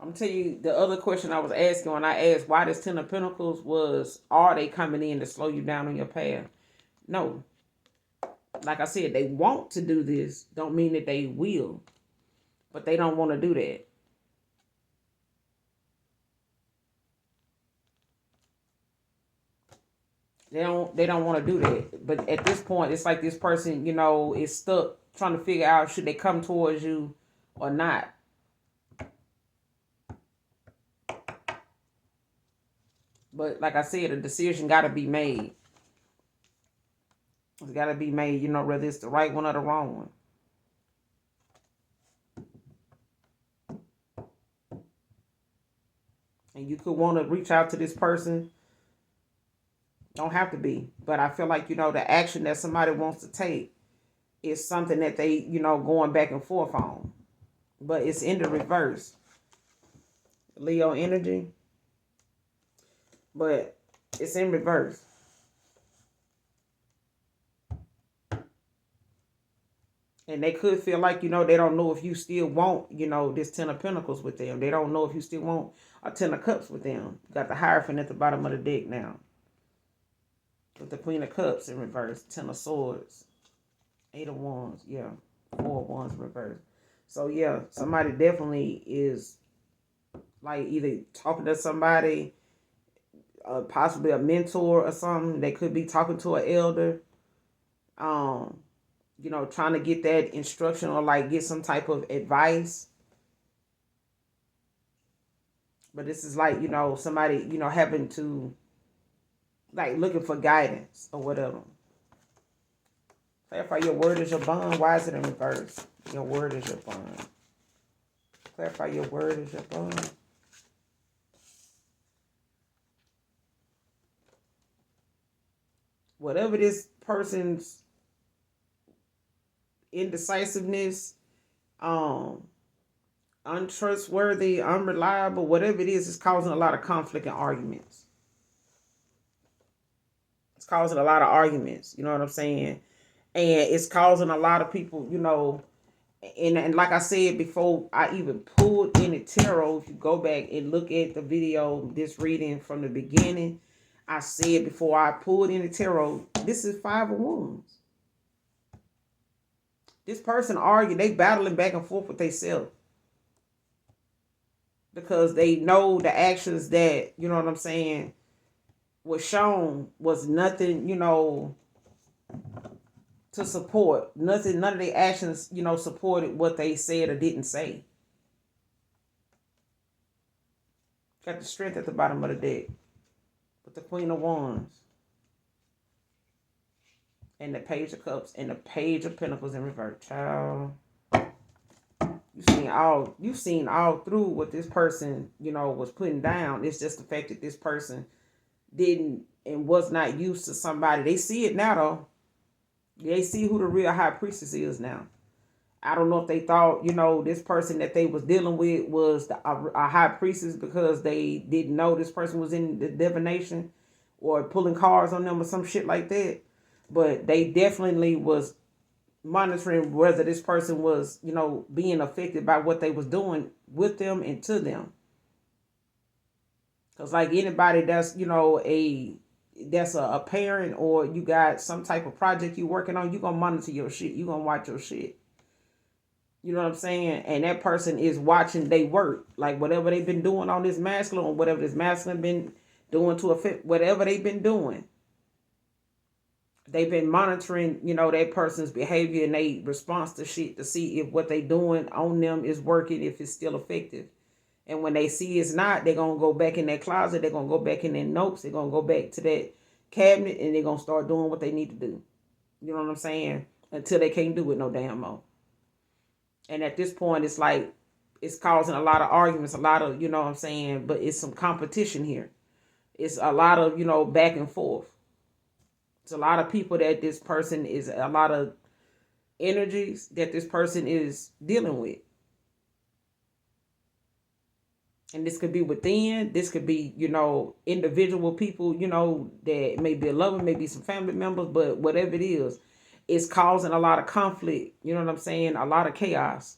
I'm gonna tell you the other question I was asking when I asked why this 10 of Pentacles was, are they coming in to slow you down on your path? No. Like I said, they want to do this, don't mean that they will. But they don't want to do that. They don't want to do that. But at this point, it's like this person, is stuck trying to figure out should they come towards you or not. But like I said, a decision got to be made. It's got to be made, whether it's the right one or the wrong one. And you could want to reach out to this person. Don't have to be. But I feel like, the action that somebody wants to take is something that they, going back and forth on. But it's in the reverse. Leo energy. But it's in reverse. And they could feel like, they don't know if you still want, this 10 of Pentacles with them. They don't know if you still want a 10 of Cups with them. You got the Hierophant at the bottom of the deck now. With the Queen of Cups in reverse. 10 of Swords. 8 of Wands. Yeah. 4 of Wands reverse. So, yeah, somebody definitely is, like, either talking to somebody, possibly a mentor or something. They could be talking to an elder. Trying to get that instruction or like get some type of advice. But this is like, somebody, having to, like, looking for guidance or whatever. Clarify your word is your bond. Why is it in reverse? Your word is your bond. Clarify your word is your bond. whatever this person's indecisiveness, um, untrustworthy, unreliable, whatever it is causing a lot of conflict and arguments. It's causing a lot of arguments. You know what I'm saying? And it's causing a lot of people, and like I said before, I even pulled in the tarot. If you go back and look at the video, this reading from the beginning, I said before I pulled in the tarot, this is Five of Wands. This person argued, they battling back and forth with themselves because they know the actions that, you know what I'm saying, was shown was nothing, to support. Nothing, none of their actions, supported what they said or didn't say. Got the Strength at the bottom of the deck. With the Queen of Wands. And the Page of Cups. And the Page of Pentacles in reverse. Child. You've seen all through what this person, was putting down. It's just the fact that this person didn't and was not used to somebody. They see it now though. They see who the real High Priestess is now. I don't know if they thought, this person that they was dealing with was a High Priestess because they didn't know this person was in the divination or pulling cards on them or some shit like that. But they definitely was monitoring whether this person was, being affected by what they was doing with them and to them. Because like anybody that's, that's a parent or you got some type of project you working on, you going to monitor your shit. You going to watch your shit. You know what I'm saying? And that person is watching they work. Like whatever they've been doing on this masculine or whatever this masculine been doing to affect whatever they've been doing. They've been monitoring, that person's behavior and they response to shit to see if what they doing on them is working, if it's still effective. And when they see it's not, they're going to go back in their closet. They're going to go back in their notes. They're going to go back to that cabinet and they're going to start doing what they need to do. You know what I'm saying? Until they can't do it no damn more. And at this point, it's like, it's causing a lot of arguments, a lot of, what I'm saying, but it's some competition here. It's a lot of, back and forth. It's a lot of people that this person is, a lot of energies that this person is dealing with. And this could be within, this could be, individual people, that may be a lover, maybe some family members, but whatever it is, it's causing a lot of conflict. You know what I'm saying? A lot of chaos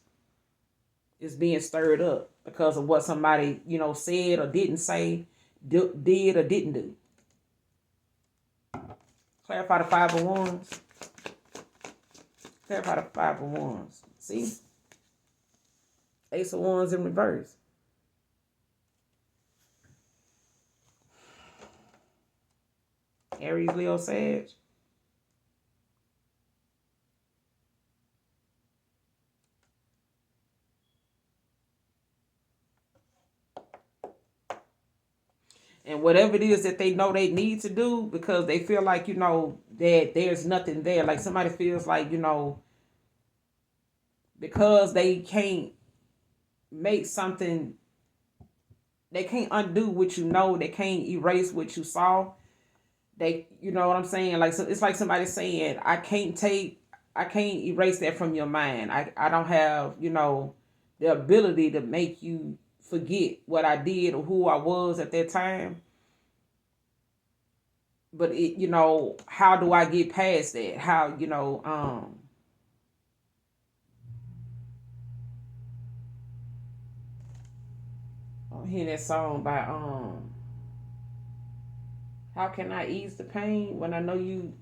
is being stirred up because of what somebody, said or didn't say, did or didn't do. Clarify the Five of Wands. Clarify the Five of Wands. See? Ace of Wands in reverse. Aries, Leo, Sag. And whatever it is that they know they need to do because they feel like, that there's nothing there. Like somebody feels like, because they can't make something, they can't undo what you know, they can't erase what you saw. They, you know what I'm saying? Like, so it's like somebody saying, I can't erase that from your mind. I don't have, the ability to make you forget what I did or who I was at that time. But it, how do I get past that? How, I'm hearing that song by How Can I Ease the Pain When I Know You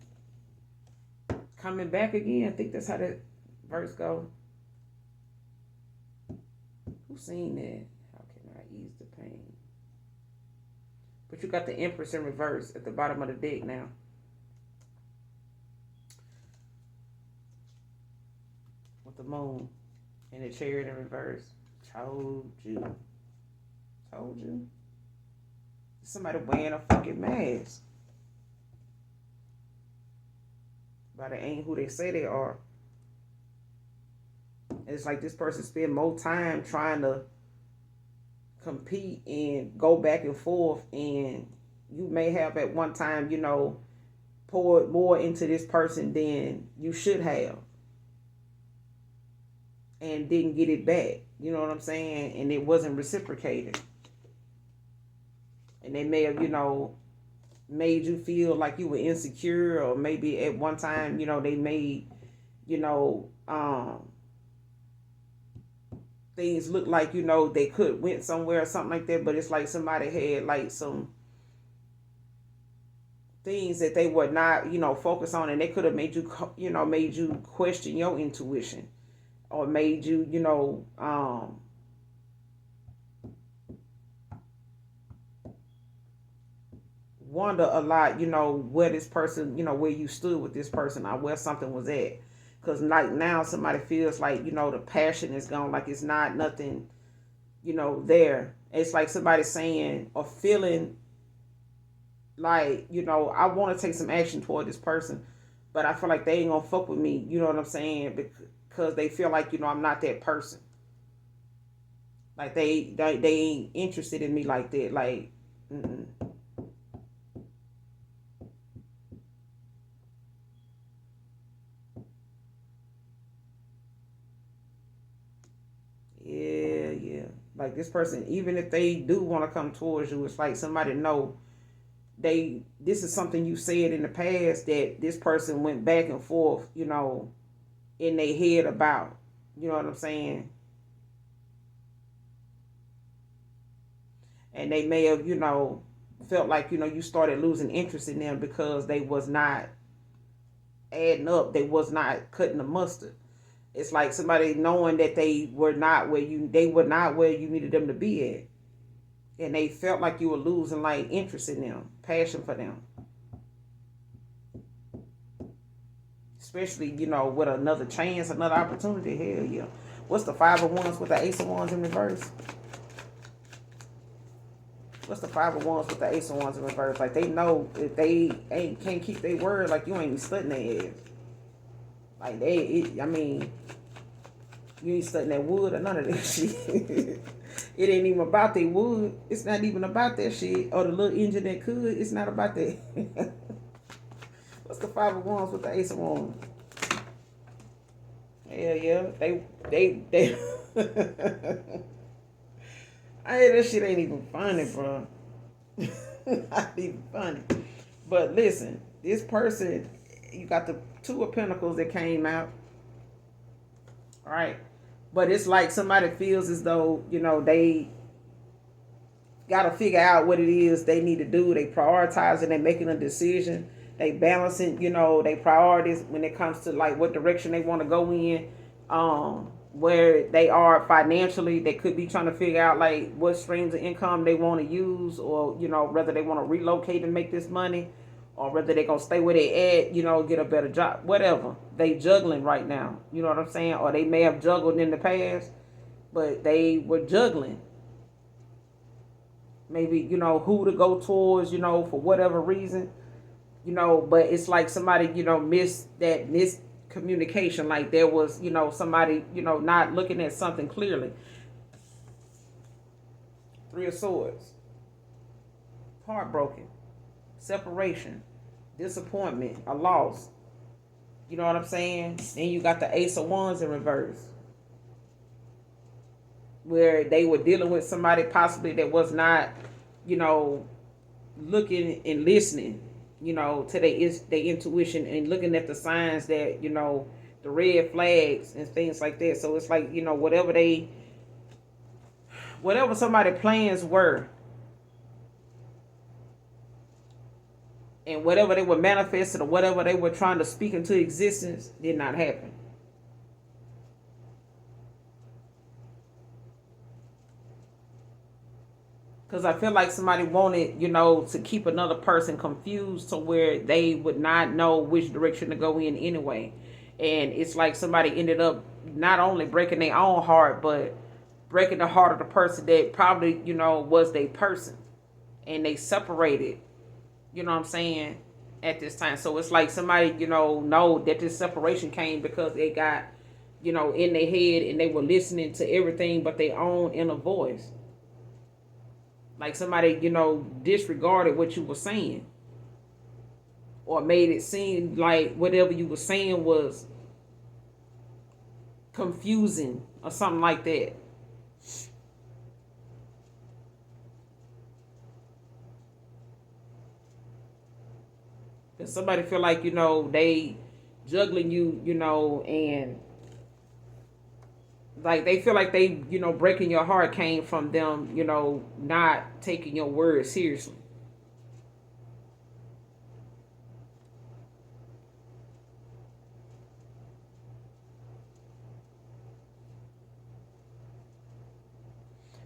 Coming Back Again? I think that's how that verse go. Who seen that? How can I ease the pain? But you got the Empress in reverse at the bottom of the deck now. With the moon and the Chariot in reverse. Told you. Told you. Somebody wearing a fucking mask. But they ain't who they say they are. It's like this person spend more time trying to compete and go back and forth, and you may have at one time, poured more into this person than you should have and didn't get it back. You know what I'm saying? And it wasn't reciprocated. And they may have, made you feel like you were insecure, or maybe at one time, they made, you know, things look like, they could went somewhere or something like that, but it's like somebody had like some things that they were not, focus on, and they could have made you, made you question your intuition, or made you, wonder a lot, where this person, where you stood with this person, or where something was at. Because like now somebody feels like, the passion is gone, like it's not nothing, there. It's like somebody saying or feeling like, I want to take some action toward this person, but I feel like they ain't gonna fuck with me, you know what I'm saying? Because they feel like, I'm not that person. Like they ain't interested in me like that. Like, mm-mm. Yeah. Like this person, even if they do want to come towards you, it's like somebody know this is something you said in the past that this person went back and forth, in their head about. You know what I'm saying? And they may have, felt like, you started losing interest in them because they was not adding up. They was not cutting the mustard. It's like somebody knowing that they were not where you needed them to be at. And they felt like you were losing like interest in them, passion for them. Especially, with another chance, another opportunity. Hell yeah. What's the Five of Wands with the Ace of Wands in reverse? What's the Five of Wands with the Ace of Wands in reverse? Like they know if they can't keep their word, like you ain't studying their ass. Like you ain't studying that wood or none of that shit. It ain't even about that wood. It's not even about that shit. Or the little engine that could. It's not about that. What's the Five of Wands with the Ace of Wands? Hell yeah. They that shit ain't even funny, bro. Not even funny. But listen, this person, you got the Two of Pentacles that came out. All right. But it's like somebody feels as though, they got to figure out what it is they need to do. They prioritizing, they making a decision. They balancing, they priorities when it comes to like what direction they want to go in. Where they are financially, they could be trying to figure out like what streams of income they want to use, or whether they want to relocate and make this money, or whether they gonna stay where they at, get a better job, whatever. They juggling right now, you know what I'm saying? Or they may have juggled in the past, but they were juggling. Maybe who to go towards, for whatever reason, but it's like somebody missed that communication. Like there was somebody not looking at something clearly. Three of Swords, heartbroken, separation, disappointment, a loss, you know what I'm saying? Then you got the Ace of Wands in reverse, where they were dealing with somebody possibly that was not looking and listening to their intuition, and looking at the signs that the red flags and things like that. So it's like whatever somebody's plans were, and whatever they were manifested, or whatever they were trying to speak into existence, did not happen. Because I feel like somebody wanted, to keep another person confused to where they would not know which direction to go in anyway. And it's like somebody ended up not only breaking their own heart, but breaking the heart of the person that probably, was their person. And they separated, you know what I'm saying, at this time. So it's like somebody, know that this separation came because they got, in their head, and they were listening to everything but their own inner voice. Like somebody, disregarded what you were saying. or made it seem like whatever you were saying was confusing or something like that. Cause somebody feel like, they juggling you, and like they feel like they, breaking your heart came from them, not taking your word seriously.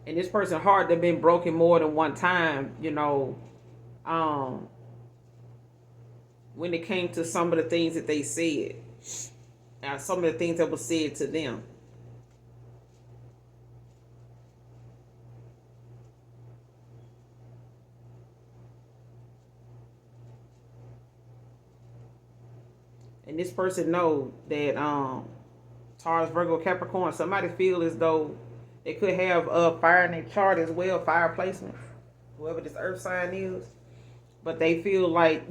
And this person heart that been broken more than one time, um, when it came to some of the things that they said, some of the things that was said to them. And this person know that Taurus, Virgo, Capricorn, somebody feel as though they could have fire in their chart as well, fire placements, whoever this earth sign is. But they feel like,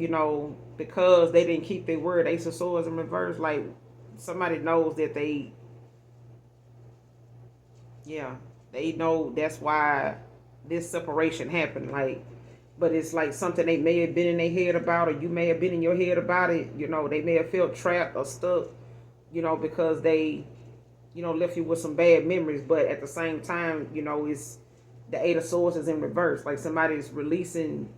because they didn't keep their word, Ace of Swords in reverse, like somebody knows that yeah, they know that's why this separation happened. Like, but it's like something they may have been in their head about, or you may have been in your head about it. They may have felt trapped or stuck, because they, left you with some bad memories. But at the same time, it's the Eight of Swords is in reverse. Like somebody's releasing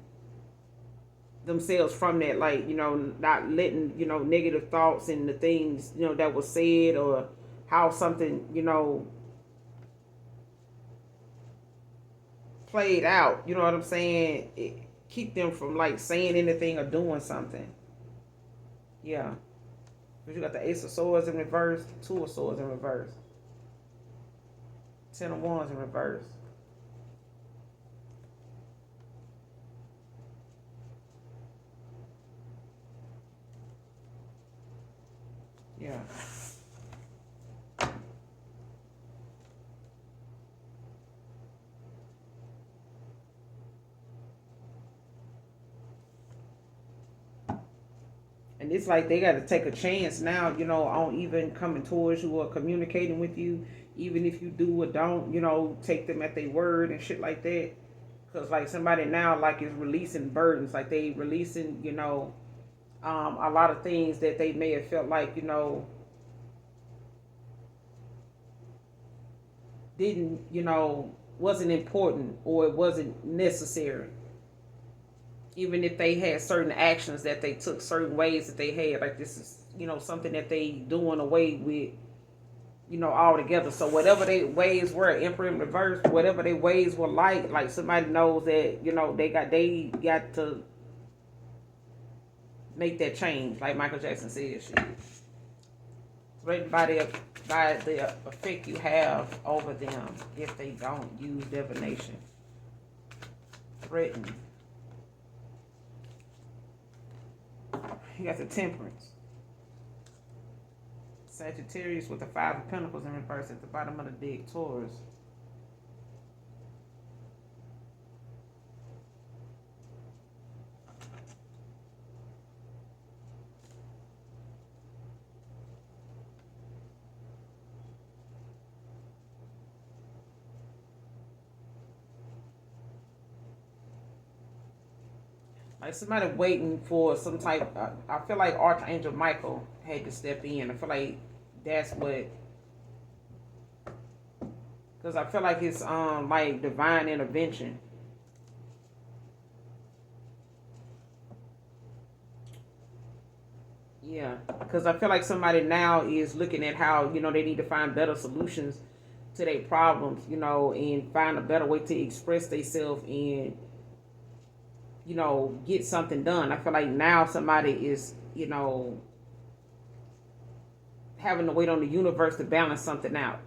themselves from that, like, not letting, negative thoughts and the things, that was said, or how something, played out, you know what I'm saying? Keep them from like saying anything or doing something. Yeah. But you got the Ace of Swords in reverse, Two of Swords in reverse, Ten of Wands in reverse. Yeah. And it's like they got to take a chance now, on even coming towards you or communicating with you, even if you do or don't, take them at their word and shit like that. Because, like, somebody now, like, is releasing burdens. Like, they releasing, a lot of things that they may have felt like, didn't, wasn't important or it wasn't necessary. Even if they had certain actions that they took, certain ways that they had, like this is, something that they doing away with, all together. So whatever they ways were, Emperor in reverse, whatever their ways were like somebody knows that, they got to make that change, like Michael Jackson said. Shit. Threatened by the effect you have over them if they don't use divination. Threatened. You got the Temperance. Sagittarius with the Five of Pentacles in reverse at the bottom of the deck. Taurus. Like somebody waiting for some type. I feel like Archangel Michael had to step in. I feel like that's what, because I feel like it's like divine intervention. Yeah, because I feel like somebody now is looking at how they need to find better solutions to their problems, and find a better way to express themselves and get something done. I feel like now somebody is, having to wait on the universe to balance something out.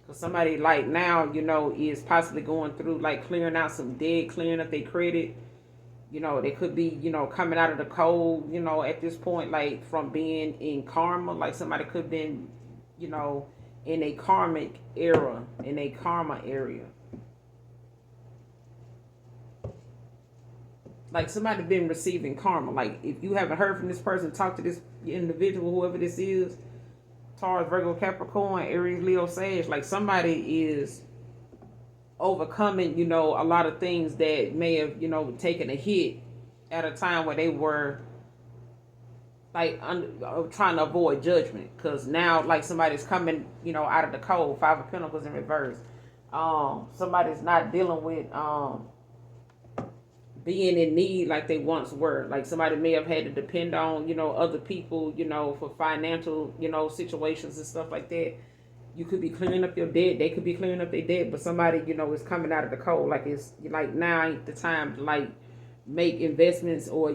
Because somebody like now, is possibly going through like clearing out some debt, clearing up their credit. They could be, coming out of the cold, at this point, like from being in karma. Like somebody could have been, in a karmic era, in a karma area. Like somebody been receiving karma. Like if you haven't heard from this person, talk to this individual, whoever this is, Taurus, Virgo, Capricorn, Aries, Leo, Sage. Like somebody is overcoming, a lot of things that may have, taken a hit at a time where they were like trying to avoid judgment. Because now, like somebody's coming, out of the cold. Five of Pentacles in reverse. Somebody's not dealing with being in need like they once were. Like somebody may have had to depend on, other people, for financial, situations and stuff like that. You could be clearing up your debt. They could be clearing up their debt, but somebody, is coming out of the cold. Like it's like now ain't the time to like make investments or,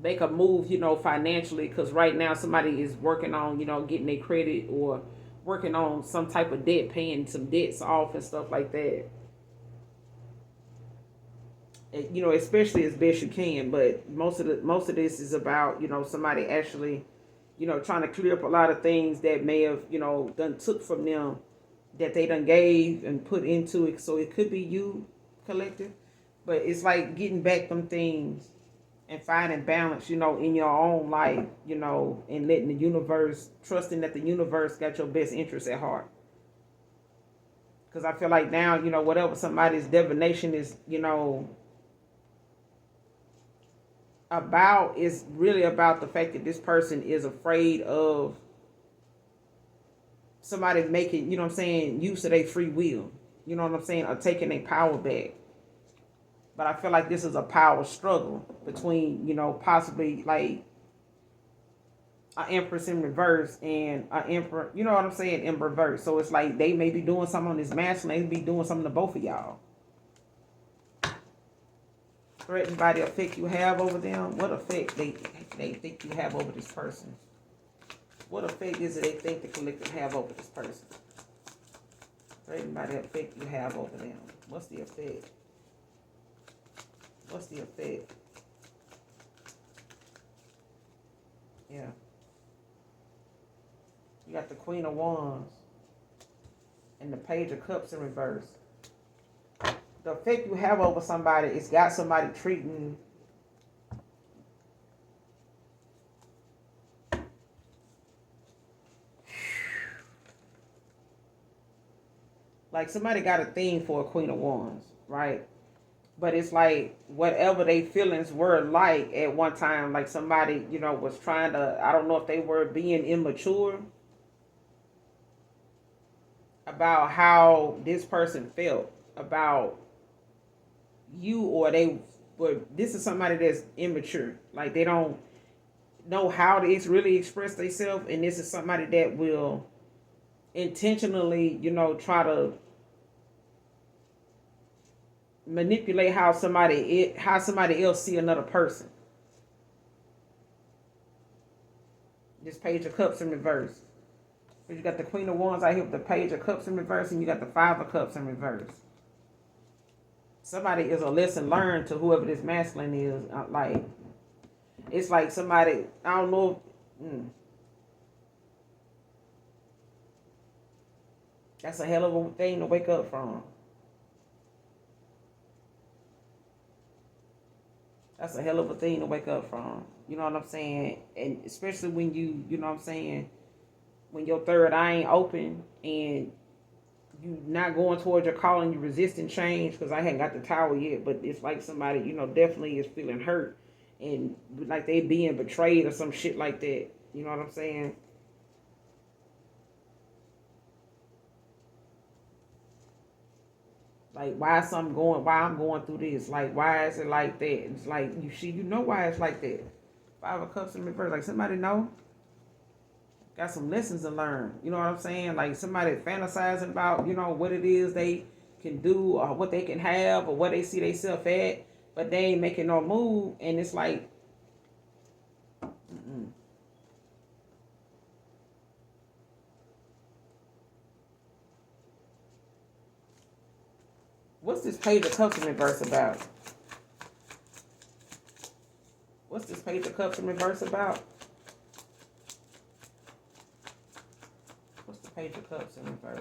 make a move, financially. Because right now somebody is working on, getting their credit or working on some type of debt, paying some debts off and stuff like that. Especially as best you can. But most of this is about, somebody actually, trying to clear up a lot of things that may have, done took from them, that they done gave and put into it. So it could be you, collective, but it's like getting back them things and finding balance, in your own life, and letting the universe, trusting that the universe got your best interest at heart. Because I feel like now, whatever somebody's divination is, about is really about the fact that this person is afraid of somebody making, use of their free will, or taking their power back. But I feel like this is a power struggle between, possibly like an Empress in reverse and an Emperor, in reverse. So it's like they may be doing something on this masculine, they may be doing something to both of y'all. Threatened by the effect you have over them. What effect they think you have over this person? What effect is it they think the collective have over this person? Threatened by the effect you have over them. What's the effect? What's the effect? Yeah. You got the Queen of Wands and the Page of Cups in reverse. The effect you have over somebody, it's got somebody treating like somebody got a thing for a Queen of Wands, right? But it's like whatever they feelings were like at one time, like somebody, was trying to, I don't know if they were being immature about how this person felt about you, or they were, this is somebody that's immature. Like they don't know how to really express themselves, and this is somebody that will intentionally, try to manipulate how somebody else see another person. This Page of Cups in reverse. You got the Queen of Wands out here with the Page of Cups in reverse, and you got the Five of Cups in reverse. Somebody is a lesson learned to whoever this masculine is. Like, it's like somebody, I don't know. That's a hell of a thing to wake up from. That's a hell of a thing to wake up from. You know what I'm saying? And especially when you know what I'm saying, when your third eye ain't open and you not going towards your calling, you resisting change. Because I hadn't got the Tower yet, but it's like somebody, definitely is feeling hurt and like they being betrayed or some shit like that. You know what I'm saying? Like, why I'm going through this? Like, why is it like that? It's like, you know why it's like that. Five of Cups in reverse. Like, somebody know? Got some lessons to learn. You know what I'm saying? Like, somebody fantasizing about, what it is they can do or what they can have or what they see themselves at, but they ain't making no move. And it's like, what's this Page of Cups in reverse about? What's this Page of Cups in reverse about? Page of Cups in reverse.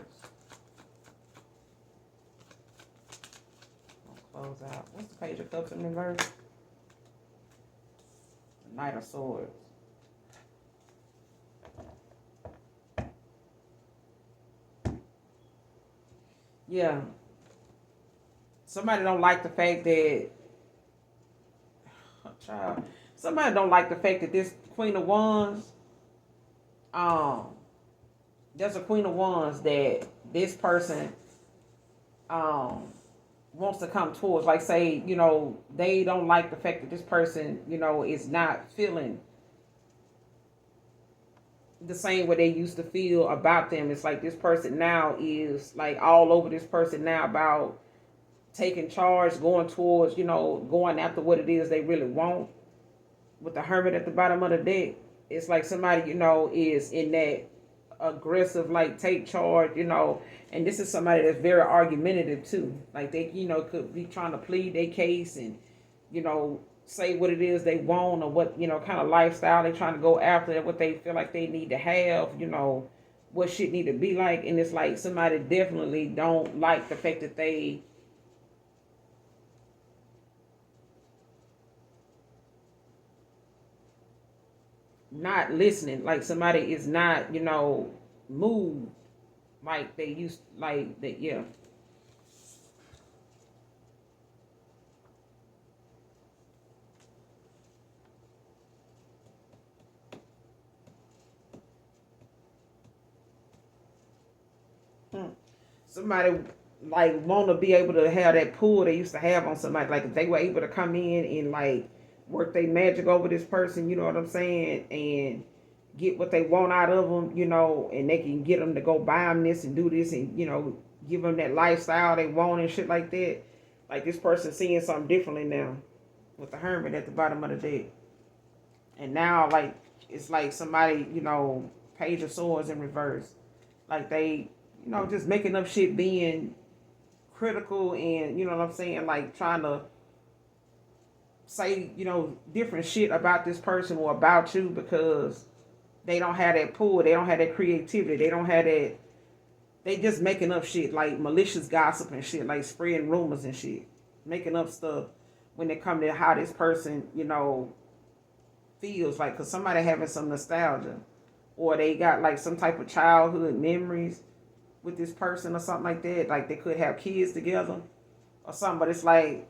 Close out. What's the Page of Cups in reverse? The Knight of Swords. Yeah. Somebody don't like the fact that child. Somebody don't like the fact that this Queen of Wands, um, there's a Queen of Wands that this person um wants to come towards. Like say, they don't like the fact that this person, is not feeling the same way they used to feel about them. It's like this person now is like all over this person now about taking charge, going towards, going after what it is they really want. With the Hermit at the bottom of the deck, it's like somebody, is in that aggressive, like take charge, and this is somebody that's very argumentative too. Like they, could be trying to plead their case and, say what it is they want or what, kind of lifestyle they trying to go after, what they feel like they need to have, what shit need to be like. And it's like somebody definitely don't like the fact that they not listening, like somebody is not, moved like they used, like that. Yeah. Somebody like want to be able to have that pull they used to have on somebody. Like if they were able to come in and like work their magic over this person, you know what I'm saying, and get what they want out of them, and they can get them to go buy them this and do this and give them that lifestyle they want and shit like that. Like this person seeing something differently now with the Hermit at the bottom of the deck, and now like it's like somebody, Page of Swords in reverse, like they, just making up shit, being critical, and you know what I'm saying, like trying to say, different shit about this person or about you because they don't have that pull, they don't have that creativity, they don't have that, they just making up shit, like malicious gossip and shit, like spreading rumors and shit, making up stuff when it come to how this person, feels like, because somebody having some nostalgia or they got like some type of childhood memories with this person or something like that, like they could have kids together or something, but it's like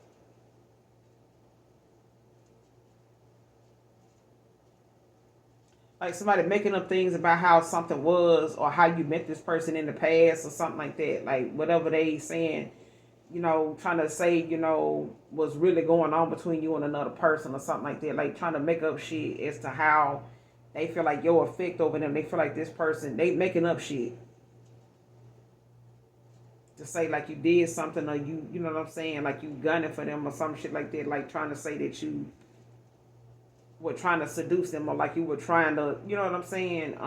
somebody making up things about how something was or how you met this person in the past or something like that, like whatever they saying, trying to say, was really going on between you and another person or something like that, like trying to make up shit as to how they feel like your effect over them, they feel like this person, they making up shit to say like you did something, or you know what I'm saying, like you gunning for them or some shit like that, like trying to say that you were trying to seduce them, or like you were trying to, you know what I'm saying,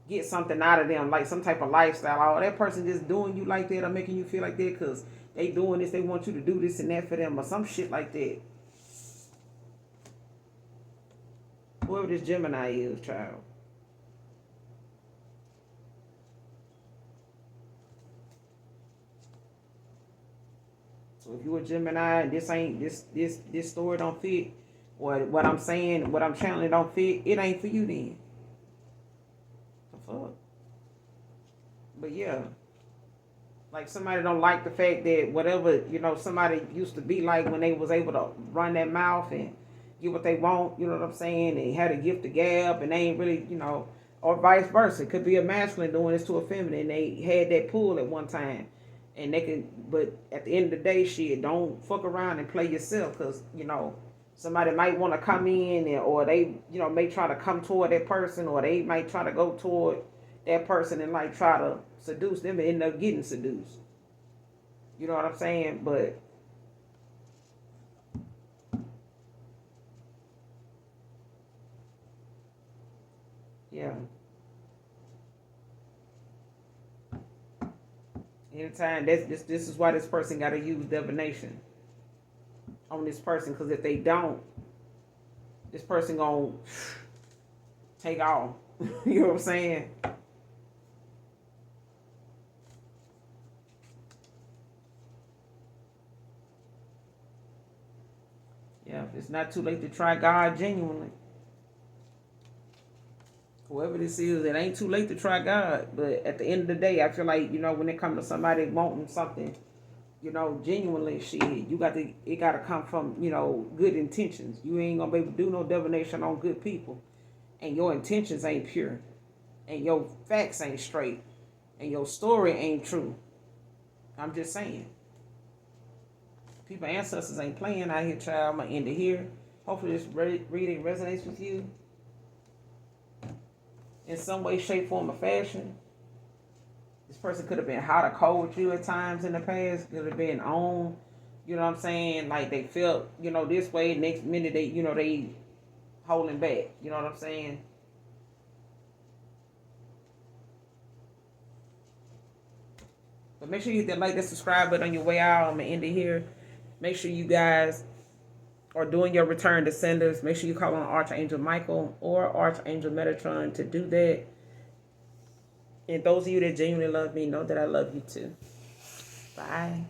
get something out of them, like some type of lifestyle. Oh, that person just doing you like that or making you feel like that because they doing this, they want you to do this and that for them or some shit like that. Whoever this Gemini is, child. So if you a Gemini and this ain't this story don't fit, or what I'm saying, what I'm channeling don't fit, it ain't for you then. The fuck. But yeah, like somebody don't like the fact that whatever, somebody used to be like when they was able to run that mouth and get what they want, you know what I'm saying, they had a gift to gab and they ain't really, or vice versa. It could be a masculine doing this to a feminine. They had that pull at one time. And they can, but at the end of the day, shit, don't fuck around and play yourself, because, somebody might want to come in and, or they, may try to come toward that person, or they might try to go toward that person and like try to seduce them and end up getting seduced. You know what I'm saying? But yeah, anytime this is why this person got to use divination on this person, because if they don't, this person gonna take off. You know what I'm saying? It's not too late to try God genuinely. Whoever this is, it ain't too late to try God. But at the end of the day, I feel like, when it comes to somebody wanting something, genuinely, shit, it gotta come from, good intentions. You ain't gonna be able to do no divination on good people. And your intentions ain't pure. And your facts ain't straight. And your story ain't true. I'm just saying. People, ancestors ain't playing out here, child. I'm gonna end it here. Hopefully this reading resonates with you in some way, shape, form, or fashion. This person could have been hot or cold with you at times in the past. Could have been on, you know what I'm saying? Like they felt, this way. Next minute they holding back. You know what I'm saying? But make sure you hit that like, that subscribe button on your way out. I'm gonna end it here. Make sure you guys are doing your return to senders. Make sure you call on Archangel Michael or Archangel Metatron to do that. And those of you that genuinely love me know that I love you too. Bye.